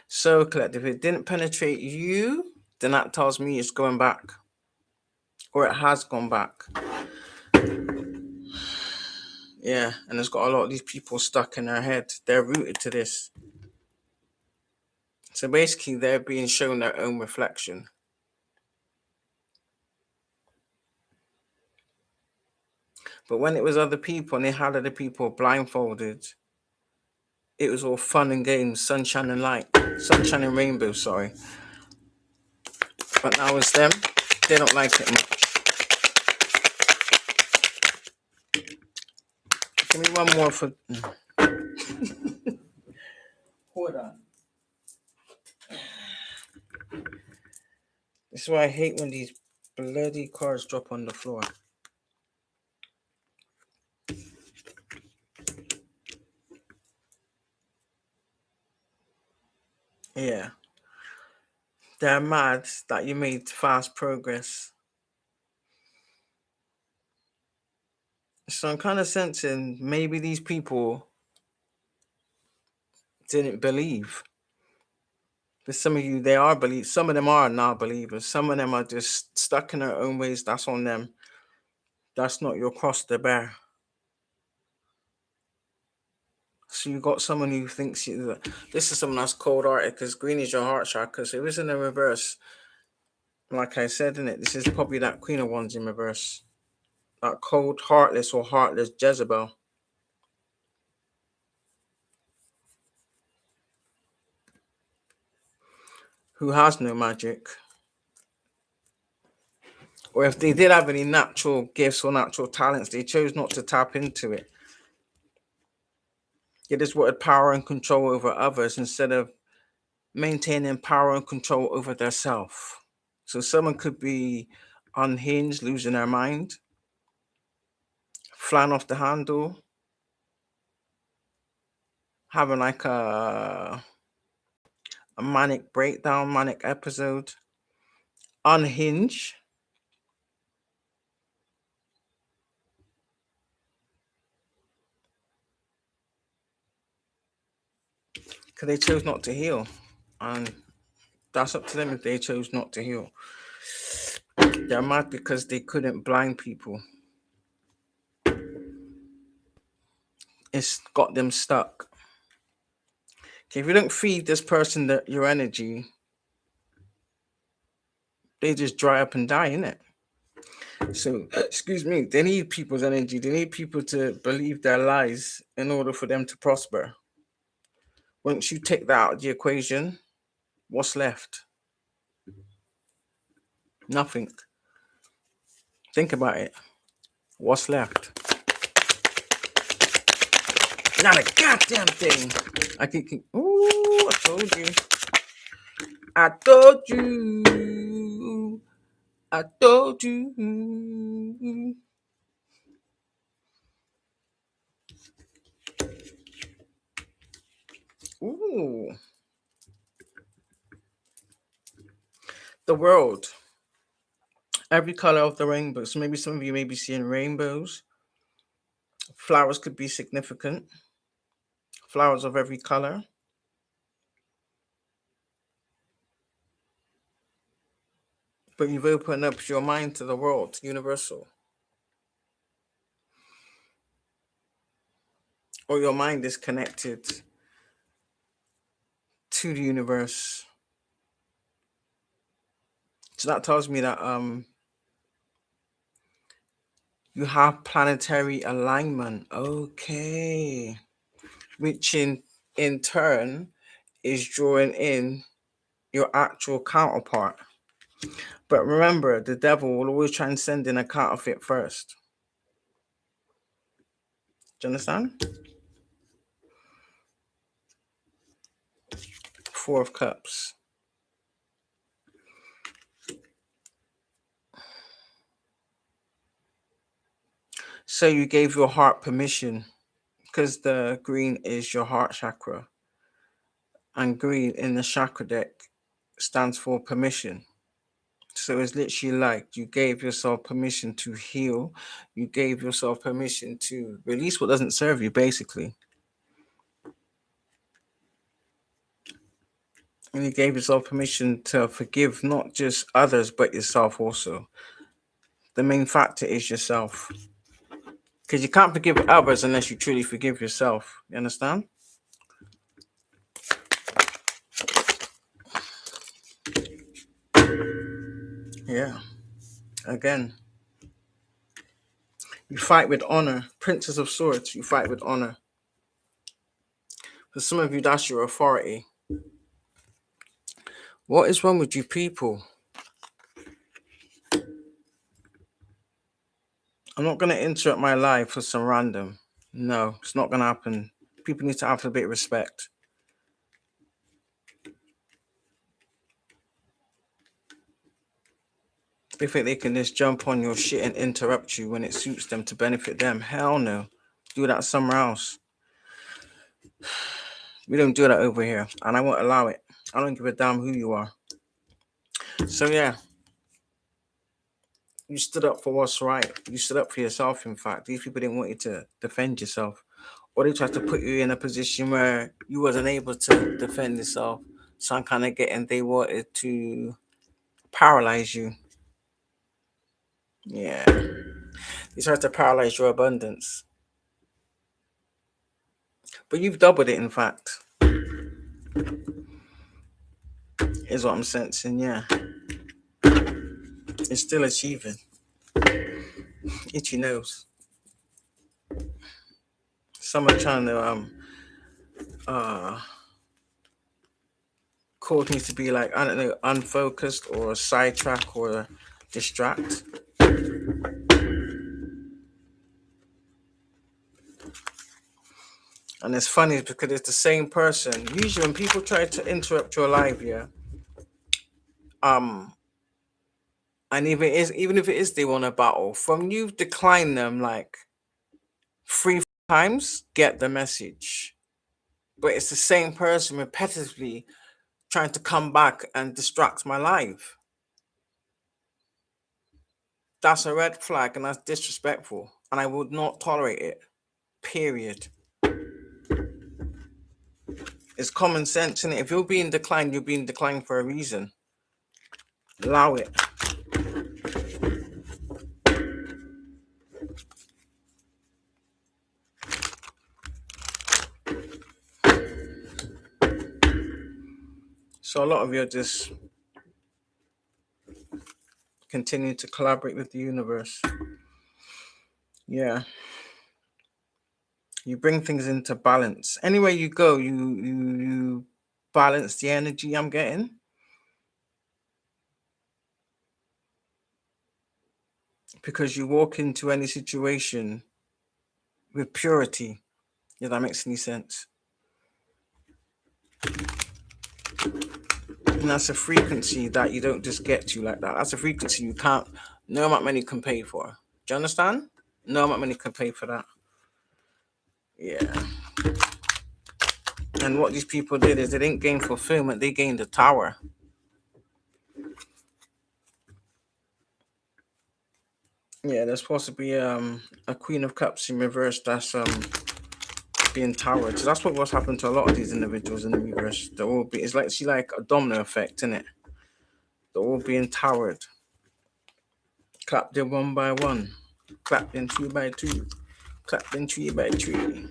So collective, if it didn't penetrate you, then that tells me it's going back. Or it has gone back. Yeah, and it's got a lot of these people stuck in their head. They're rooted to this. So basically, they're being shown their own reflection. But when it was other people and they had other people blindfolded, it was all fun and games, sunshine and rainbow, sorry. But now it's them, they don't like it much. Give me one more for... Hold on. This is why I hate when these bloody cards drop on the floor. Yeah. They're mad that you made fast progress. So I'm kind of sensing maybe these people didn't believe. But some of you, they are believers. Some of them are not believers. Some of them are just stuck in their own ways. That's on them. That's not your cross to bear. So you got someone who thinks this is someone that's cold-hearted because green is your heart chakra. So it was in the reverse. Like I said, in it, this is probably that Queen of Wands in reverse. That cold, heartless, or heartless Jezebel. Who has no magic. Or if they did have any natural gifts or natural talents, they chose not to tap into it. They just wanted power and control over others instead of maintaining power and control over their self. So someone could be unhinged, losing their mind, flying off the handle, having like a manic breakdown, manic episode, unhinged. Because they chose not to heal. And that's up to them if they chose not to heal. They're mad because they couldn't blind people. It's got them stuck. Okay, if you don't feed this person your energy, they just dry up and die, innit? So, excuse me, they need people's energy. They need people to believe their lies in order for them to prosper. Once you take that out of the equation, what's left? Nothing. Think about it. What's left? Not a goddamn thing. I keep. Ooh, I told you. I told you. I told you. Ooh. The world. Every color of the rainbow. So maybe some of you may be seeing rainbows. Flowers could be significant. Flowers of every color. But you've opened up your mind to the world, universal. Or your mind is connected to the universe. So that tells me that you have planetary alignment. Okay. Which in turn is drawing in your actual counterpart. But remember, the devil will always try and send in a counterfeit first. Do you understand? Four of Cups. So you gave your heart permission, because the green is your heart chakra. And green in the chakra deck stands for permission. So it's literally like you gave yourself permission to heal. You gave yourself permission to release what doesn't serve you, basically. And you gave yourself permission to forgive not just others, but yourself also. The main factor is yourself. Because you can't forgive others unless you truly forgive yourself. You understand? Yeah. Again. You fight with honor. Princess of Swords, you fight with honor. For some of you, that's your authority. What is wrong with you people? I'm not going to interrupt my life for some random. No, it's not going to happen. People need to have a bit of respect. They think they can just jump on your shit and interrupt you when it suits them to benefit them. Hell no. Do that somewhere else. We don't do that over here, and I won't allow it. I don't give a damn who you are. So yeah, you stood up for what's right. You stood up for yourself. In fact, these people didn't want you to defend yourself, or they tried to put you in a position where you wasn't able to defend yourself. So I'm kind of getting they wanted to paralyze you. Yeah. They tried to paralyze your abundance. But you've doubled it, in fact, is what I'm sensing. Yeah. It's still achieving. Itchy nose. Someone trying to uh cause me to be like, I don't know, unfocused or sidetrack or distract. And it's funny because it's the same person. Usually when people try to interrupt your life, yeah, and even if it is they want a battle, from you decline them like 3 times, get the message. But it's the same person repetitively trying to come back and distract my life. That's a red flag and that's disrespectful. And I would not tolerate it. Period. It's common sense, and if you're being declined, you're being declined for a reason. Allow it. So a lot of you are just continue to collaborate with the universe. Yeah. You bring things into balance. Anywhere you go, you balance the energy I'm getting. Because you walk into any situation with purity, if that makes any sense. And that's a frequency that you don't just get to like that. That's a frequency you can't, no amount money can pay for. Do you understand? No amount money can pay for that. Yeah. And what these people did is they didn't gain fulfillment, they gained the tower. Yeah, there's possibly a Queen of Cups in reverse that's being towered. So that's what's happened to a lot of these individuals in the reverse. They're all it's like see like a domino effect, isn't it? They're all being towered. Clapped in 1 by 1. Clapped in 2 by 2. Clapped in 3 by 3.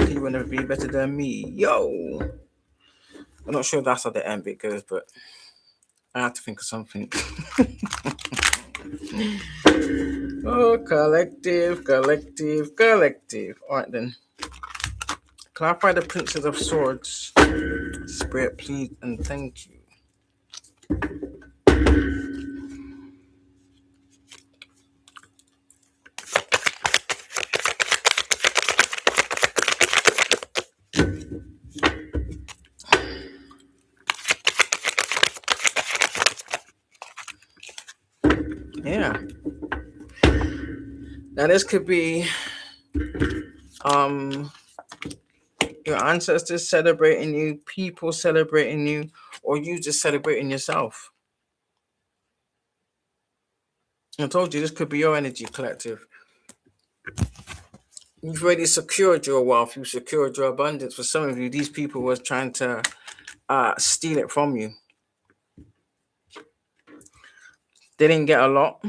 You wanna be better than me. Yo! I'm not sure if that's how the end bit goes, but I have to think of something. Oh, collective. Alright then. Clarify the Princes of Swords. Spirit, please and thank you. Yeah. Now this could be your ancestors celebrating you, people celebrating you, or you just celebrating yourself. I told you this could be your energy collective. You've already secured your wealth, you've secured your abundance. For some of you, these people were trying to steal it from you. They didn't get a lot.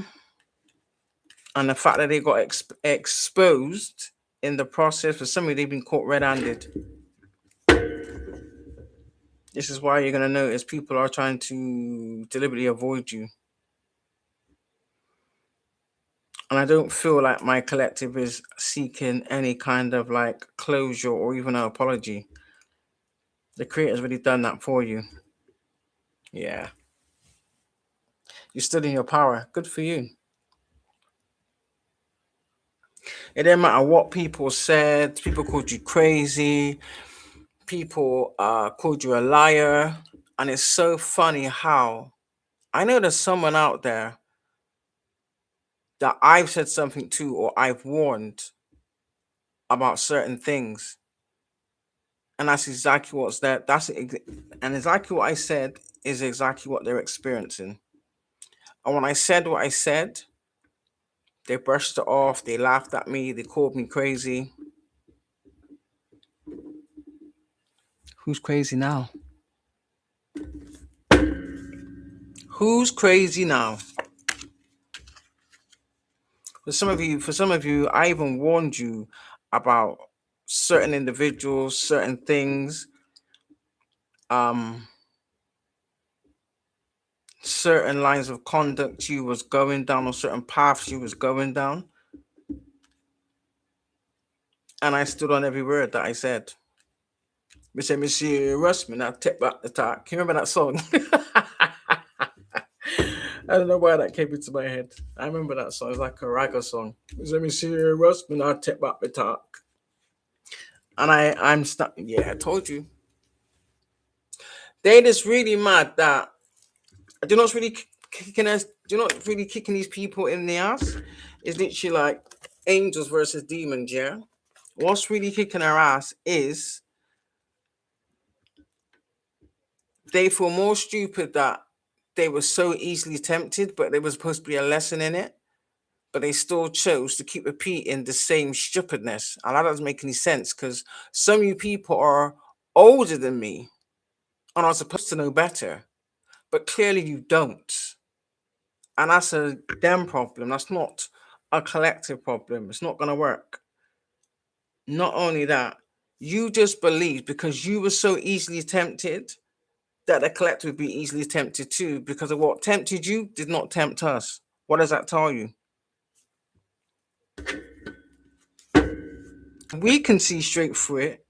And the fact that they got exposed in the process, for some of you, they've been caught red-handed. This is why you're going to notice people are trying to deliberately avoid you. And I don't feel like my collective is seeking any kind of like closure or even an apology. The creator's already done that for you. Yeah. You stood in your power. Good for you. It didn't matter what people said. People called you crazy. People called you a liar. And it's so funny how I know there's someone out there that I've said something to or I've warned about certain things. And that's exactly what's there. And exactly what I said is exactly what they're experiencing. And when I said what I said, they brushed it off. They laughed at me. They called me crazy. Who's crazy now? Who's crazy now? For some of you, I even warned you about certain individuals, certain things, certain lines of conduct you was going down, or certain paths you was going down. And I stood on every word that I said. We said, Monsieur Russman, I take back the talk. Can you remember that song? I don't know why that came into my head. I remember that song. It was like a ragga song. We said, Monsieur Russman, I take back the talk. And I'm stuck. Yeah, I told you. They just really mad that do not really kicking us. Do not really kicking these people in the ass. It's literally like angels versus demons. Yeah, what's really kicking our ass is they feel more stupid that they were so easily tempted, but there was supposed to be a lesson in it. But they still chose to keep repeating the same stupidness, and that doesn't make any sense because some of you people are older than me and are supposed to know better, but clearly you don't. And that's a them problem. That's not a collective problem. It's not going to work. Not only that, you just believed because you were so easily tempted that the collective would be easily tempted too, because of what tempted you did not tempt us. What does that tell you? We can see straight through it.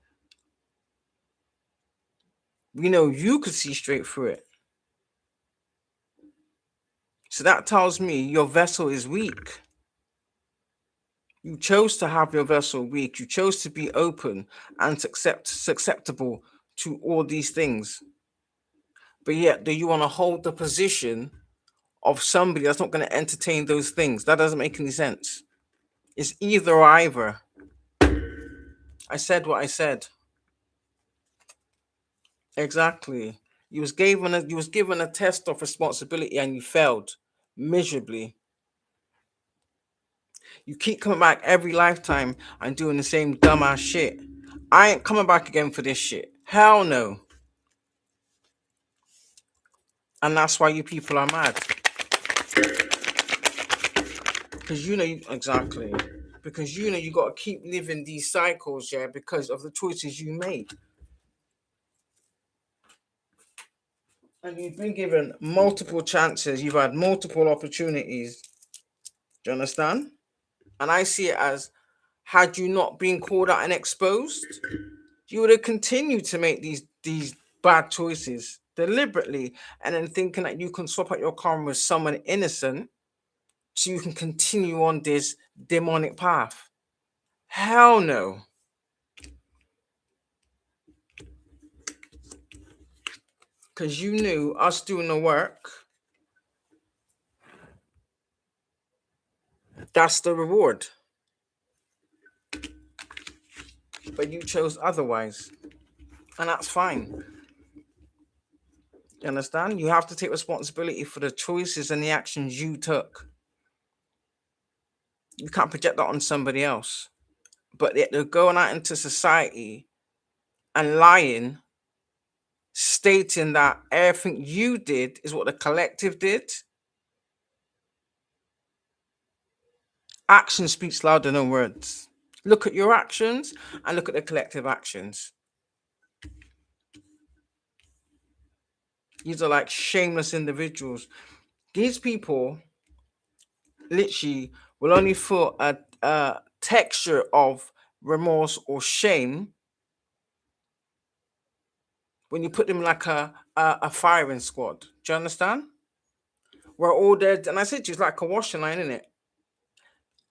We know you could see straight through it. So that tells me your vessel is weak. You chose to have your vessel weak. You chose to be open and susceptible to all these things. But yet, do you want to hold the position of somebody that's not going to entertain those things? That doesn't make any sense. It's either or either. I said what I said. Exactly. You was given a test of responsibility and you failed miserably. You keep coming back every lifetime and doing the same dumbass shit. I ain't coming back again for this shit. Hell no. And that's why you people are mad. Because exactly. Because you got to keep living these cycles, yeah, because of the choices you made. And you've been given multiple chances. You've had multiple opportunities. Do you understand? And I see it as, had you not been called out and exposed, you would have continued to make these bad choices deliberately, and then thinking that you can swap out your karma with someone innocent so you can continue on this demonic path. Hell no. Because you knew us doing the work, that's the reward. But you chose otherwise. And that's fine. You understand? You have to take responsibility for the choices and the actions you took. You can't project that on somebody else. But they're going out into society and lying, stating that everything you did is what the collective did. Action speaks louder than words. Look at your actions and look at the collective actions. These are like shameless individuals. These people literally will only feel a texture of remorse or shame when you put them like a firing squad. Do you understand? We're all dead. And I said it's like a washing line, isn't it?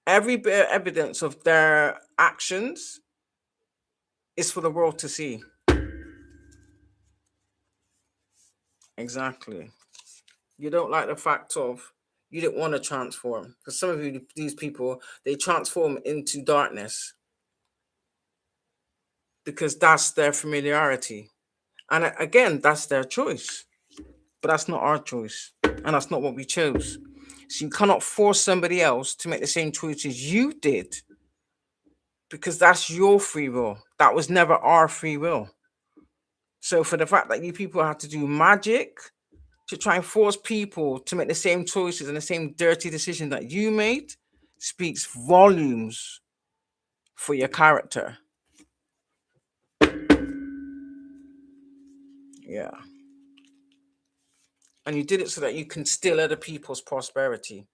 Every bit of evidence of their actions is for the world to see. Exactly. You don't like the fact of you didn't want to transform. For some of you, these people, they transform into darkness because that's their familiarity. And again, that's their choice. But that's not our choice. And that's not what we chose. So you cannot force somebody else to make the same choices you did because that's your free will. That was never our free will. So for the fact that you people had to do magic to try and force people to make the same choices and the same dirty decision that you made speaks volumes for your character. Yeah. And you did it so that you can steal other people's prosperity.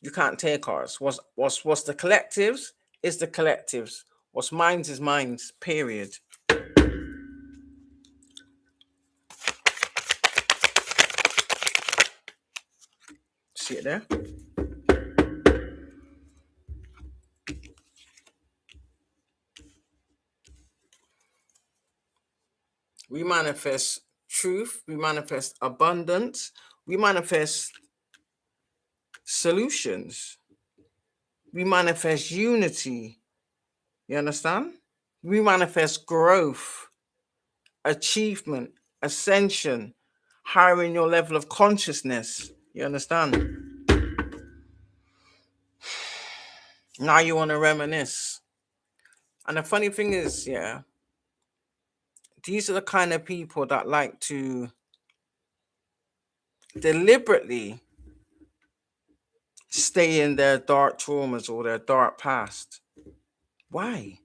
You can't take ours. What's the collectives is the collectives. What's mine's is mine's, period. See it there? We manifest truth, we manifest abundance, we manifest solutions, we manifest unity. You understand? We manifest growth, achievement, ascension, higher in your level of consciousness. You understand? Now you want to reminisce. And the funny thing is, yeah, these are the kind of people that like to deliberately stay in their dark traumas or their dark past. Why?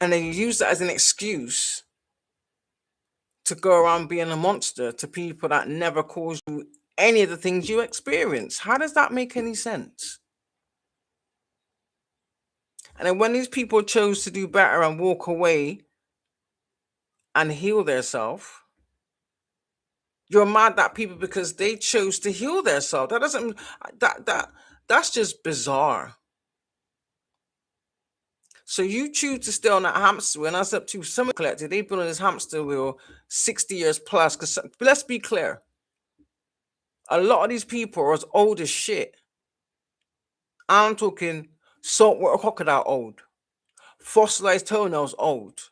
And then you use that as an excuse to go around being a monster to people that never caused you any of the things you experience. How does that make any sense? And then when these people chose to do better and walk away and heal themselves, you're mad at people because they chose to heal themselves. That doesn't that's just bizarre. So you choose to stay on that hamster wheel, and that's up to some collective. They've been on this hamster wheel 60 years plus. Because let's be clear, a lot of these people are as old as shit. I'm talking saltwater crocodile old, fossilized toenails old,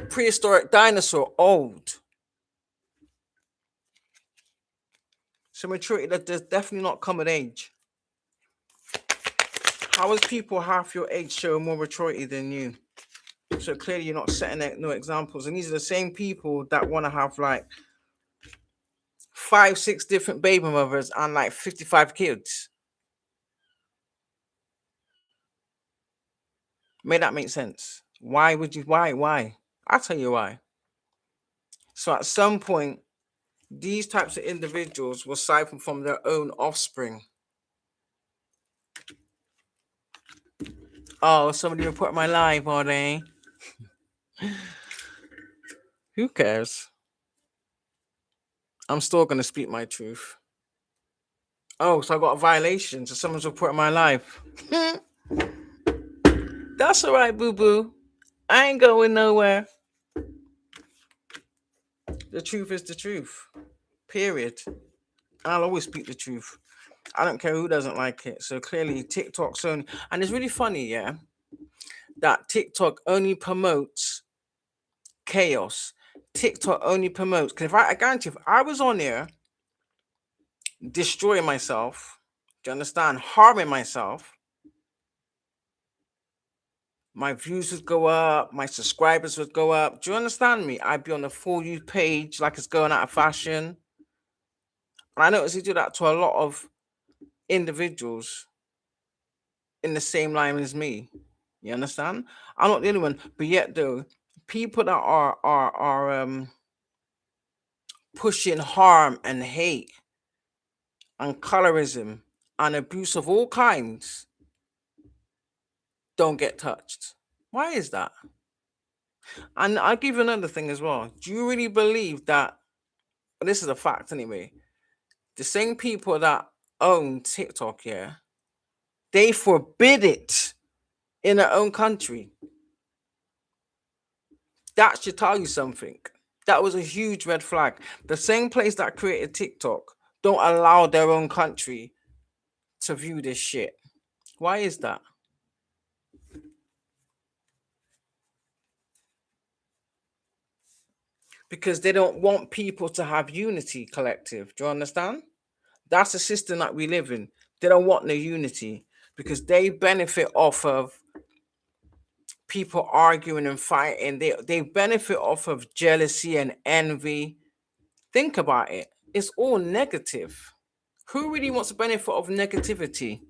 prehistoric dinosaur old. So maturity that does definitely not come at age. How is people half your age showing more maturity than you? So clearly you're not setting no examples. And these are the same people that want to have like 5, 6 different baby mothers and like 55 kids. May that make sense? Why would you? Why? I'll tell you why. So at some point, these types of individuals will siphon from their own offspring. Oh, somebody report my life, are they? Who cares? I'm still going to speak my truth. Oh, so I got a violation. So someone's reporting my life. That's all right, boo-boo. I ain't going nowhere. The truth is the truth. Period. I'll always speak the truth. I don't care who doesn't like it. So clearly TikTok's only... And it's really funny, yeah, that TikTok only promotes chaos. TikTok only promotes... Because I guarantee if I was on there destroying myself, do you understand? Harming myself, my views would go up, my subscribers would go up. Do you understand me? I'd be on the For You page like it's going out of fashion. And I notice you do that to a lot of individuals in the same line as me. You understand? I'm not the only one, but yet though, people that are pushing harm and hate and colorism and abuse of all kinds don't get touched. Why is that? And I'll give you another thing as well. Do you really believe that? Well, this is a fact anyway. The same people that own TikTok, yeah, they forbid it in their own country. That should tell you something. That was a huge red flag. The same place that created TikTok don't allow their own country to view this shit. Why is that? Because they don't want people to have unity collective. Do you understand? That's the system that we live in. They don't want no unity because they benefit off of people arguing and fighting. They benefit off of jealousy and envy. Think about it. It's all negative. Who really wants to benefit of negativity?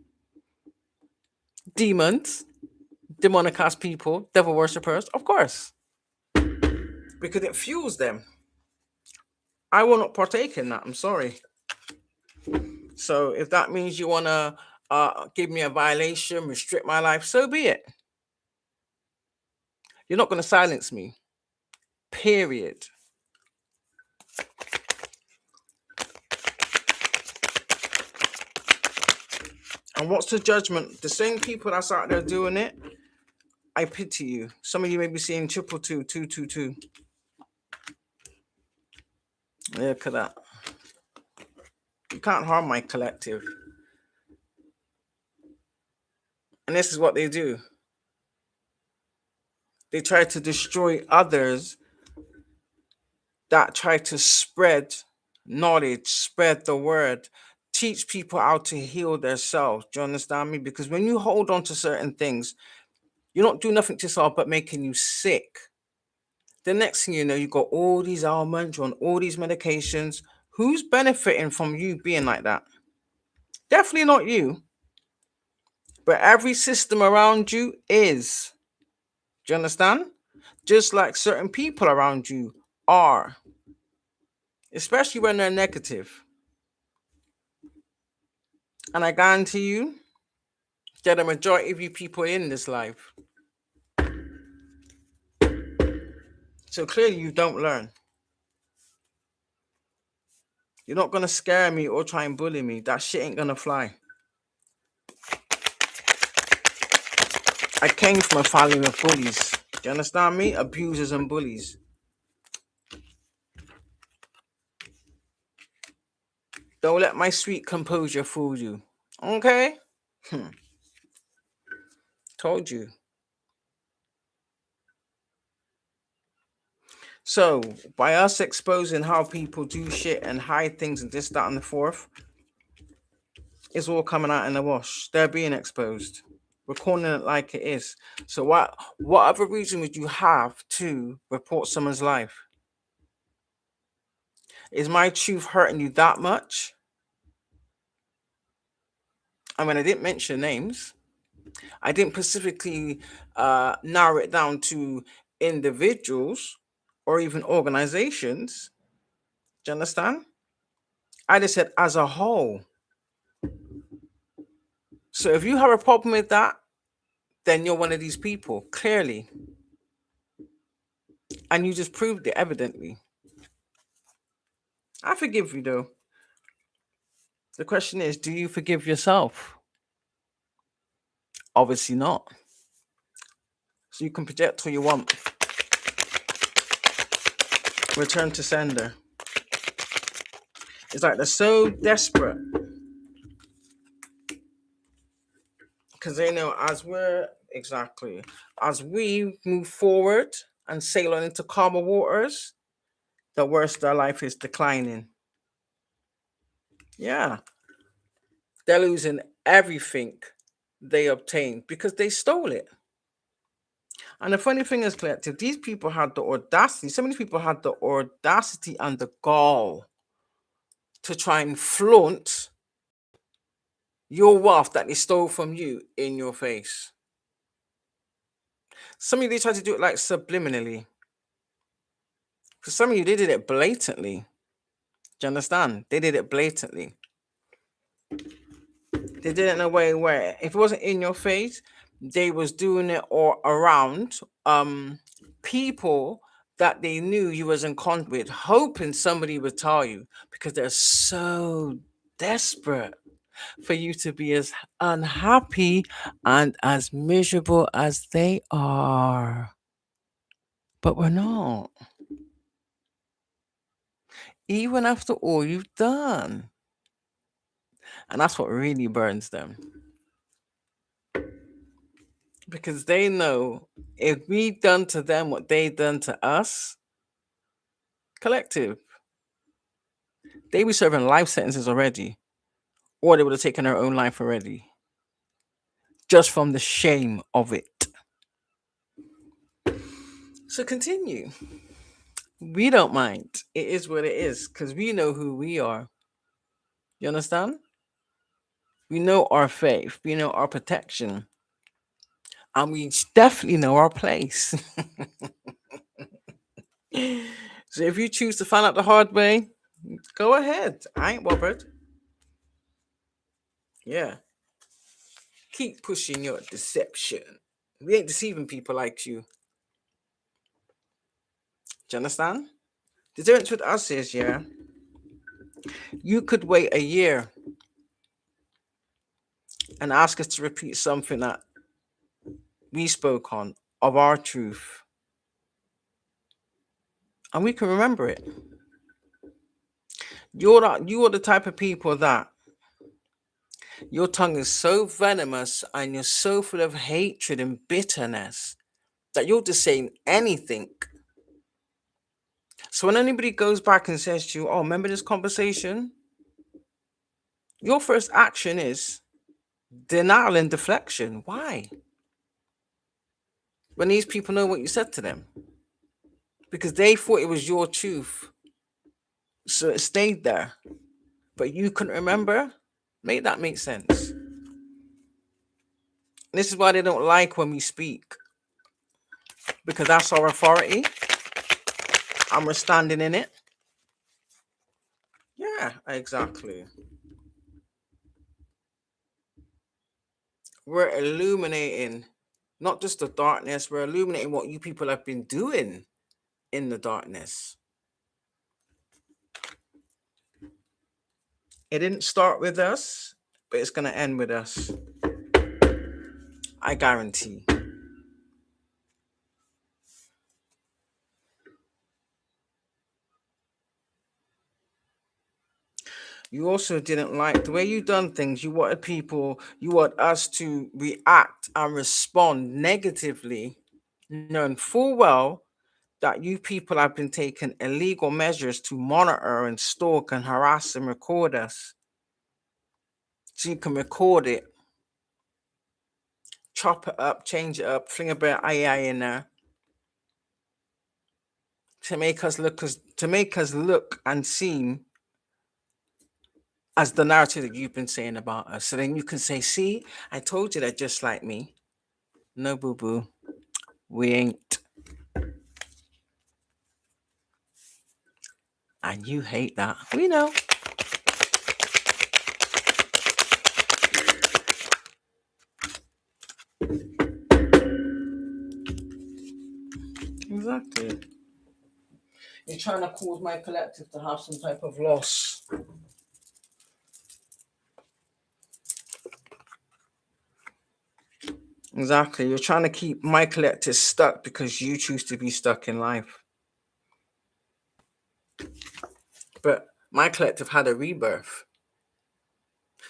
Demons, demonic ass people, devil worshippers, of course, because it fuels them. I will not partake in that. I'm sorry. So if that means you want to give me a violation, restrict my life, so be it. You're not going to silence me. Period. And what's the judgment? The same people that's out there doing it, I pity you. Some of you may be seeing 222, 222. Look at that. You can't harm my collective. And this is what they do. They try to destroy others that try to spread knowledge, spread the word, teach people how to heal themselves. Do you understand me? Because when you hold on to certain things, you don't do nothing to yourself but making you sick. The next thing you know, you got all these ailments, you're on all these medications. Who's benefiting from you being like that? Definitely not you. But every system around you is. Do you understand? Just like certain people around you are. Especially when they're negative. And I guarantee you, they're the majority of you people in this life. So clearly you don't learn. You're not going to scare me or try and bully me. That shit ain't going to fly. I came from a family of bullies. Do you understand me? Abusers and bullies. Don't let my sweet composure fool you. Okay? Told you. So, by us exposing how people do shit and hide things and this, that, and the fourth, it's all coming out in the wash. They're being exposed. We're calling it like it is. So what other reason would you have to report someone's life? Is my truth hurting you that much? I mean, I didn't mention names. I didn't specifically narrow it down to individuals or even organizations. Do you understand? I just said as a whole. So if you have a problem with that, then you're one of these people, clearly. And you just proved it, evidently. I forgive you, though. The question is, do you forgive yourself? Obviously not. So you can project all you want. Return to sender. It's like they're so desperate. Because they know as we move forward and sail on into calmer waters, the worse their life is declining. Yeah. They're losing everything they obtained because they stole it. And the funny thing is, collective, these people had the audacity, so many people had the audacity and the gall to try and flaunt your wealth that they stole from you in your face. Some of you, they tried to do it like subliminally. For some of you, they did it blatantly. Do you understand? They did it blatantly. They did it in a way where if it wasn't in your face, they was doing it all around people that they knew you was in contact with, hoping somebody would tell you because they're so desperate for you to be as unhappy and as miserable as they are. But we're not. Even after all you've done. And that's what really burns them. Because they know if we done to them what they done to us, collective, they be serving life sentences already. Or they would have taken their own life already. Just from the shame of it. So continue. We don't mind. It is what it is because we know who we are. You understand? We know our faith, we know our protection, and we definitely know our place. So if you choose to find out the hard way, go ahead. I ain't bothered. Yeah. Keep pushing your deception. We ain't deceiving people like you. Do you understand? The difference with us is, yeah, you could wait a year and ask us to repeat something that we spoke on of our truth, and we can remember it. You are the type of people that your tongue is so venomous and you're so full of hatred and bitterness that you'll just say anything. So when anybody goes back and says to you, "Oh, remember this conversation?" Your first action is denial and deflection. Why? When these people know what you said to them, because they thought it was your truth, so it stayed there, but you couldn't remember. Make that make sense. This is why they don't like when we speak, because that's our authority and we're standing in it. Yeah, exactly. We're illuminating not just the darkness, we're illuminating what you people have been doing in the darkness. It didn't start with us, but it's going to end with us. I guarantee. You also didn't like the way you done things. You want us to react and respond negatively, knowing full well that you people have been taking illegal measures to monitor and stalk and harass and record us. So you can record it, chop it up, change it up, fling a bit of AI in there to make us look and seem as the narrative that you've been saying about us. So then you can say, "See, I told you they're just like me." No, boo boo, we ain't. And you hate that. We know. Exactly. You're trying to cause my collective to have some type of loss. Exactly. You're trying to keep my collective stuck because you choose to be stuck in life. But my collective had a rebirth.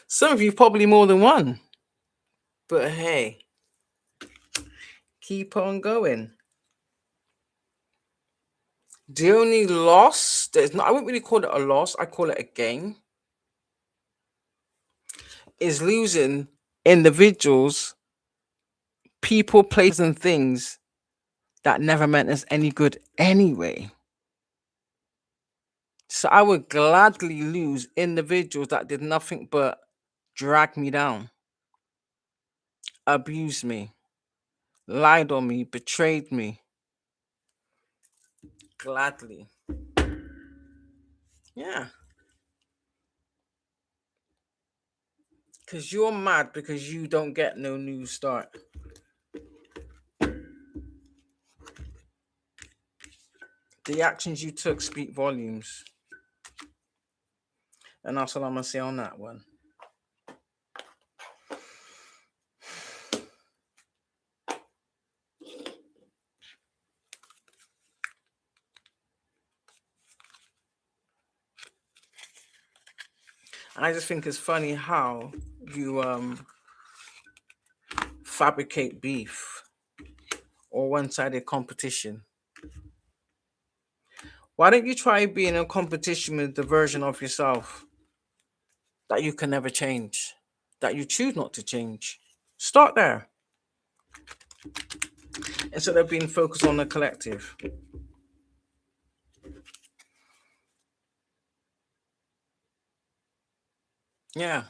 Some of you probably more than one. But hey, keep on going. The only loss, I wouldn't really call it a loss, I call it a gain, is losing individuals, people, places, and things that never meant us any good anyway. So I would gladly lose individuals that did nothing but drag me down, abuse me, lied on me, betrayed me. Gladly. Yeah. Because you're mad because you don't get no new start. The actions you took speak volumes. And that's all I'm going to say on that one. And I just think it's funny how you fabricate beef or one-sided competition. Why don't you try being in a competition with the version of yourself that you can never change, that you choose not to change? Start there. instead of being focused on the collective. Yeah.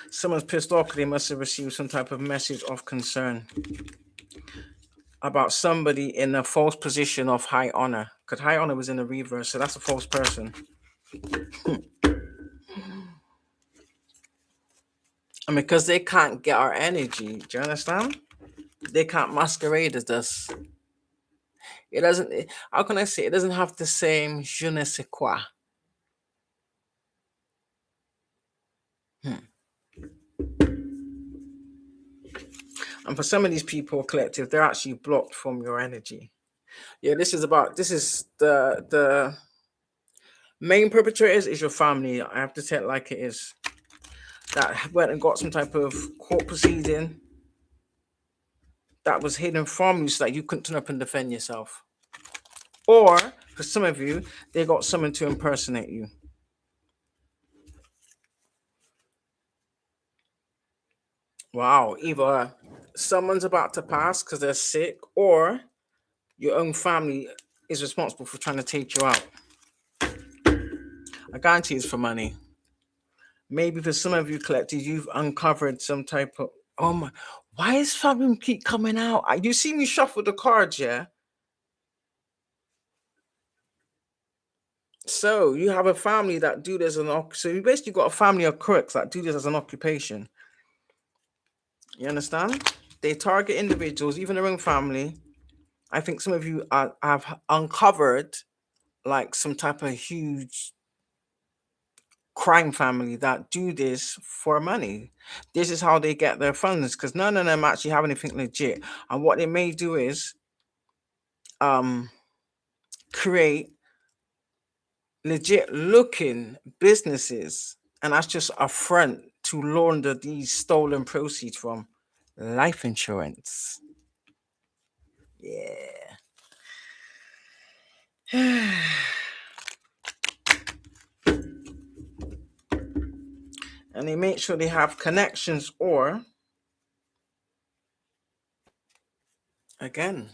Someone's pissed off because they must have received some type of message of concern about somebody in a false position of high honor. Because high honor was in the reverse, so that's a false person. And because they can't get our energy, do you understand? They can't masquerade as us. It doesn't, how can I say, it doesn't have the same je ne sais quoi. And for some of these people, collective, they're actually blocked from your energy. Yeah, this is the main perpetrators is your family. I have to say it like it is. That went and got some type of court proceeding that was hidden from you so that you couldn't turn up and defend yourself. Or for some of you, they got someone to impersonate you. Wow, either someone's about to pass because they're sick, or your own family is responsible for trying to take you out. I guarantee it's for money. Maybe for some of you collectors, you've uncovered some type of, oh my, why is family keep coming out? You see me shuffle the cards, yeah? So you have a family that do this so you basically got a family of crooks that do this as an occupation. You understand? They target individuals, even their own family. I think some of you have uncovered like some type of huge crime family that do this for money. This is how they get their funds because none of them actually have anything legit. And what they may do is create legit looking businesses, and that's just a front to launder these stolen proceeds from life insurance. Yeah. And they make sure they have connections, or again,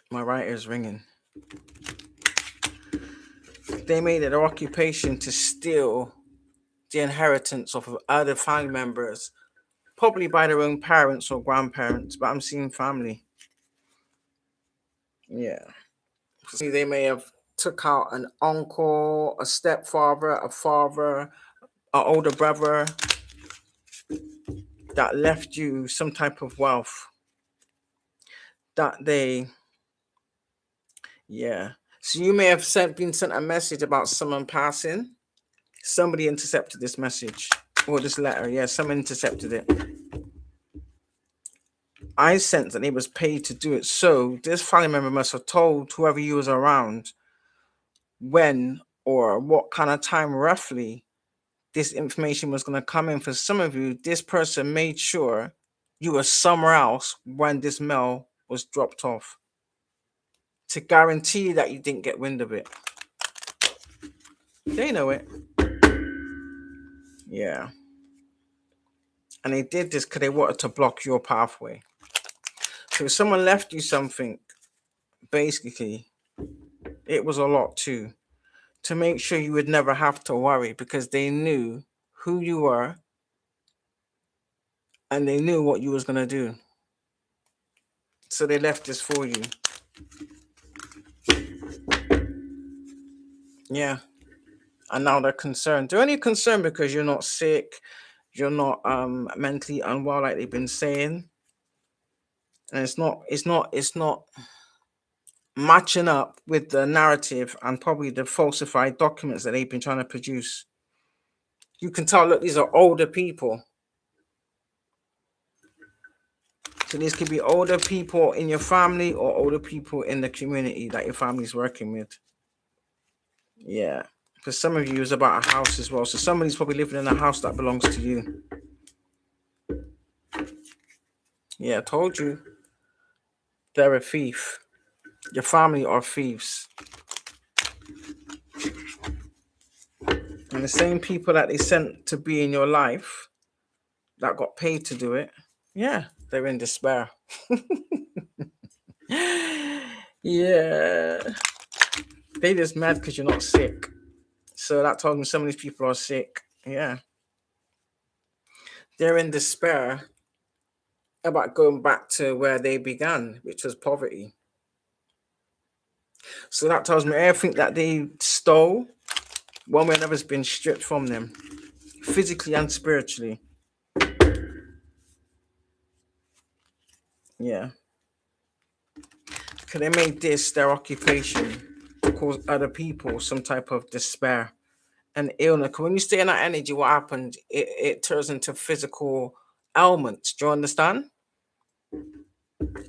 my right ear's ringing. They made it their occupation to steal the inheritance of other family members, probably by their own parents or grandparents, but I'm seeing family. Yeah. See, they may have took out an uncle, a stepfather, a father, an older brother that left you some type of wealth that they, yeah. So you may have been sent a message about someone passing. Somebody intercepted this message or this letter. Yeah, someone intercepted it. I sense that he was paid to do it. So this family member must have told whoever he was around when or what kind of time roughly this information was going to come in. For some of you, this person made sure you were somewhere else when this mail was dropped off to guarantee that you didn't get wind of it. They know it. Yeah. And they did this because they wanted to block your pathway. So if someone left you something, basically, it was a lot too, to make sure you would never have to worry because they knew who you were and they knew what you was going to do. So they left this for you. Yeah. And now they're concerned. They're only concerned because you're not sick, you're not mentally unwell like they've been saying. And it's not matching up with the narrative and probably the falsified documents that they've been trying to produce. You can tell, look, these are older people. So these could be older people in your family or older people in the community that your family's working with. Yeah. For some of you, it's about a house as well. So somebody's probably living in a house that belongs to you. Yeah, I told you. They're a thief. Your family are thieves. And the same people that they sent to be in your life that got paid to do it, yeah, they're in despair. Yeah. They just mad because you're not sick. So that tells me some of these people are sick. Yeah. They're in despair about going back to where they began, which was poverty. So that tells me everything that they stole, one way or another, has been stripped from them, physically and spiritually. Yeah. Because they made this their occupation to cause other people some type of despair and illness. Because when you stay in that energy, what happens? It turns into physical ailments. Do you understand?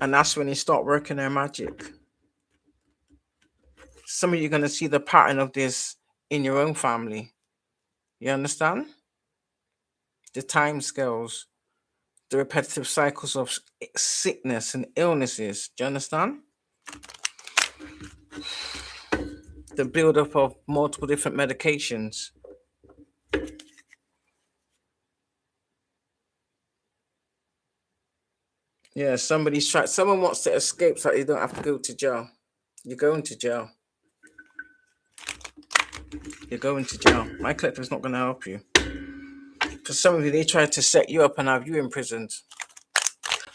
And that's when they start working their magic. Some of you are going to see the pattern of this in your own family. You understand? The time scales, the repetitive cycles of sickness and illnesses. Do you understand? The buildup of multiple different medications. Yeah, someone wants to escape so you don't have to go to jail. You're going to jail. You're going to jail. My collective is not going to help you. For some of you, they try to set you up and have you imprisoned.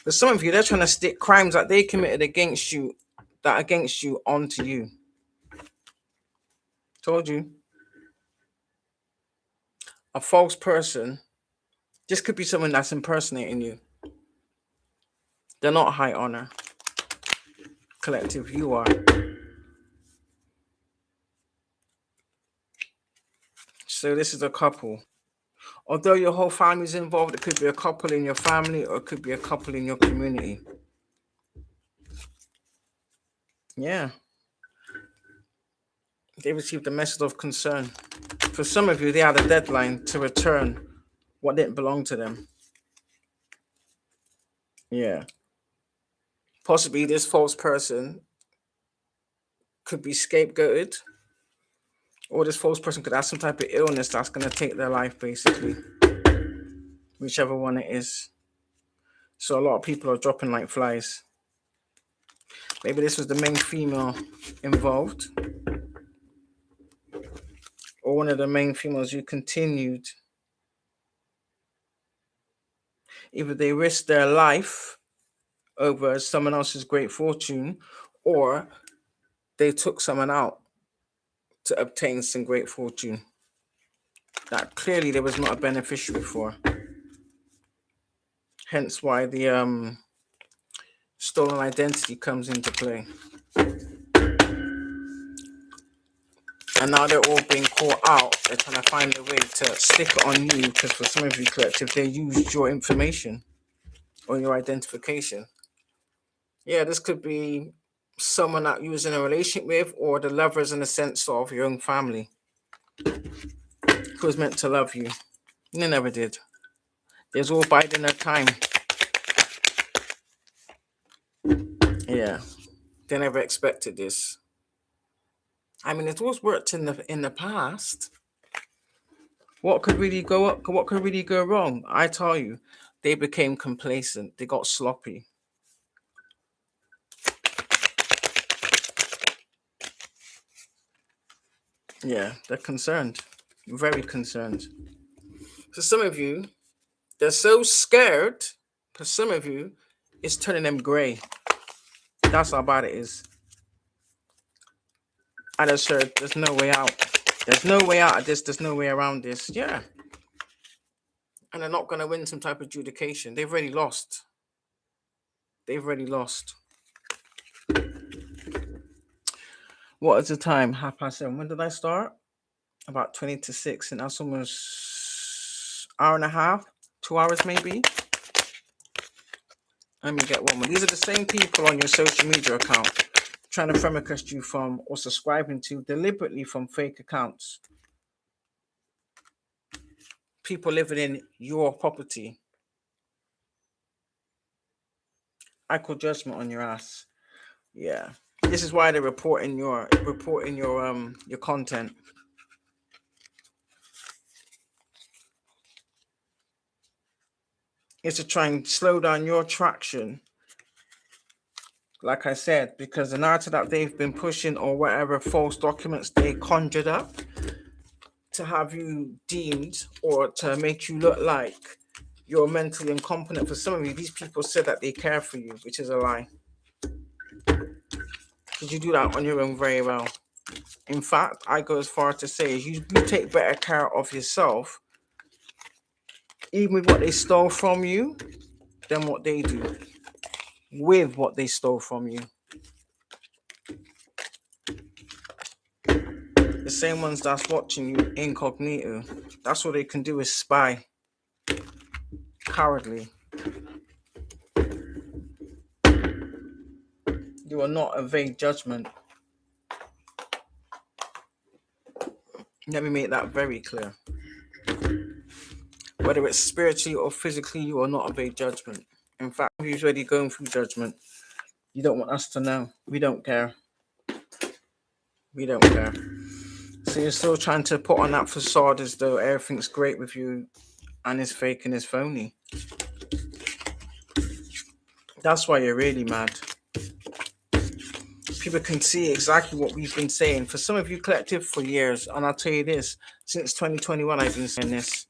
For some of you, they're trying to stick crimes that they committed against you, onto you. Told you. A false person. This could be someone that's impersonating you. They're not high honor. Collective, you are. So this is a couple. Although your whole family is involved, it could be a couple in your family or it could be a couple in your community. Yeah. They received a message of concern. For some of you, they had a deadline to return what didn't belong to them. Yeah. Possibly this false person could be scapegoated, or this false person could have some type of illness that's going to take their life, basically. Whichever one it is. So a lot of people are dropping like flies. Maybe this was the main female involved, or one of the main females who continued. Either they risked their life over someone else's great fortune, or they took someone out to obtain some great fortune that clearly there was not a beneficiary for. Hence why the stolen identity comes into play. And now they're all being caught out. They're trying to find a way to stick it on you, because for some of you collective, they used your information or your identification. Yeah, this could be someone that you was in a relationship with, or the lovers in the sense of your own family who was meant to love you. And they never did. They was all biding their time. Yeah. They never expected this. I mean, it was worked in the past. What could really go up? What could really go wrong? I tell you, they became complacent. They got sloppy. Yeah, they're concerned. Very concerned. For some of you, they're so scared. For some of you, it's turning them grey. That's how bad it is. And I said, there's no way out. There's no way out of this. There's no way around this. Yeah. And they're not going to win some type of adjudication. They've already lost. They've already lost. What is the time? 7:30. When did I start? About 20 to 6. And that's almost hour and a half, 2 hours maybe. Let me get one more. These are the same people on your social media account trying to fremicast you from, or subscribing to deliberately from, fake accounts. People living in your property. I call judgment on your ass. Yeah. This is why they're reporting your content. is to try and slow down your traction. Like I said, because the narrative that they've been pushing, or whatever false documents they conjured up to have you deemed, or to make you look like you're mentally incompetent. For some of you, these people said that they care for you, which is a lie. Because you do that on your own very well. In fact, I go as far as to say you take better care of yourself, even with what they stole from you, than what they do with what they stole from you. The same ones that's watching you incognito, that's what they can do, is spy. Cowardly. You will not evade judgment. Let me make that very clear. Whether it's spiritually or physically, you will not evade judgment. In fact, you're already going through judgment. You don't want us to know. We don't care. We don't care. So you're still trying to put on that facade as though everything's great with you, and it's fake and it's phony. That's why you're really mad. People can see exactly what we've been saying. For some of you collective, for years, and I'll tell you this, since 2021, I've been saying this.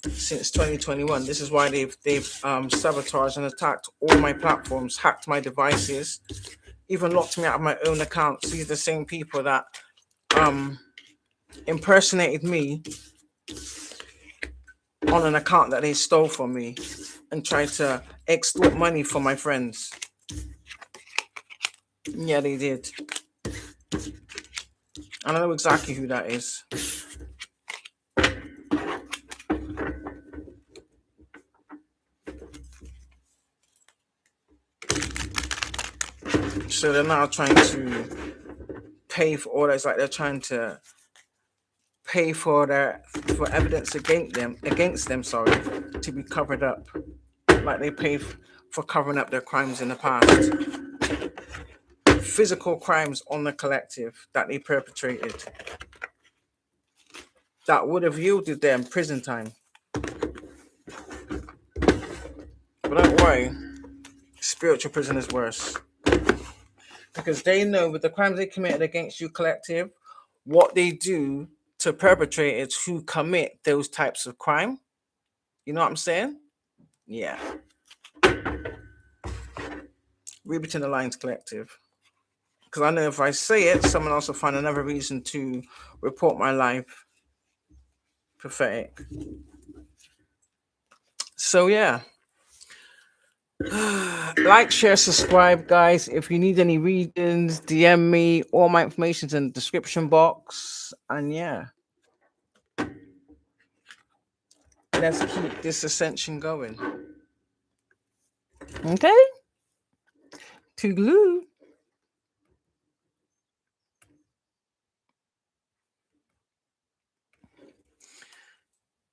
Since 2021, this is why they've sabotaged and attacked all my platforms, hacked my devices, even locked me out of my own accounts. These are the same people that impersonated me on an account that they stole from me and tried to extort money from my friends. Yeah, they did. I know exactly who that is. So they're now trying to pay for all that. It's like they're trying to pay for evidence against them, to be covered up, like they pay for covering up their crimes in the past. Physical crimes on the collective that they perpetrated that would have yielded them prison time. But don't worry, spiritual prison is worse, because they know with the crimes they committed against you collective, what they do to perpetrators who commit those types of crime. You know what I'm saying? Yeah. Read between the lines, collective. Because I know if I say it, someone else will find another reason to report my life. Pathetic. So yeah. Like, share, subscribe, guys. If you need any readings, DM me. All my information's in the description box. And yeah, let's keep this ascension going. Okay? Toodaloo.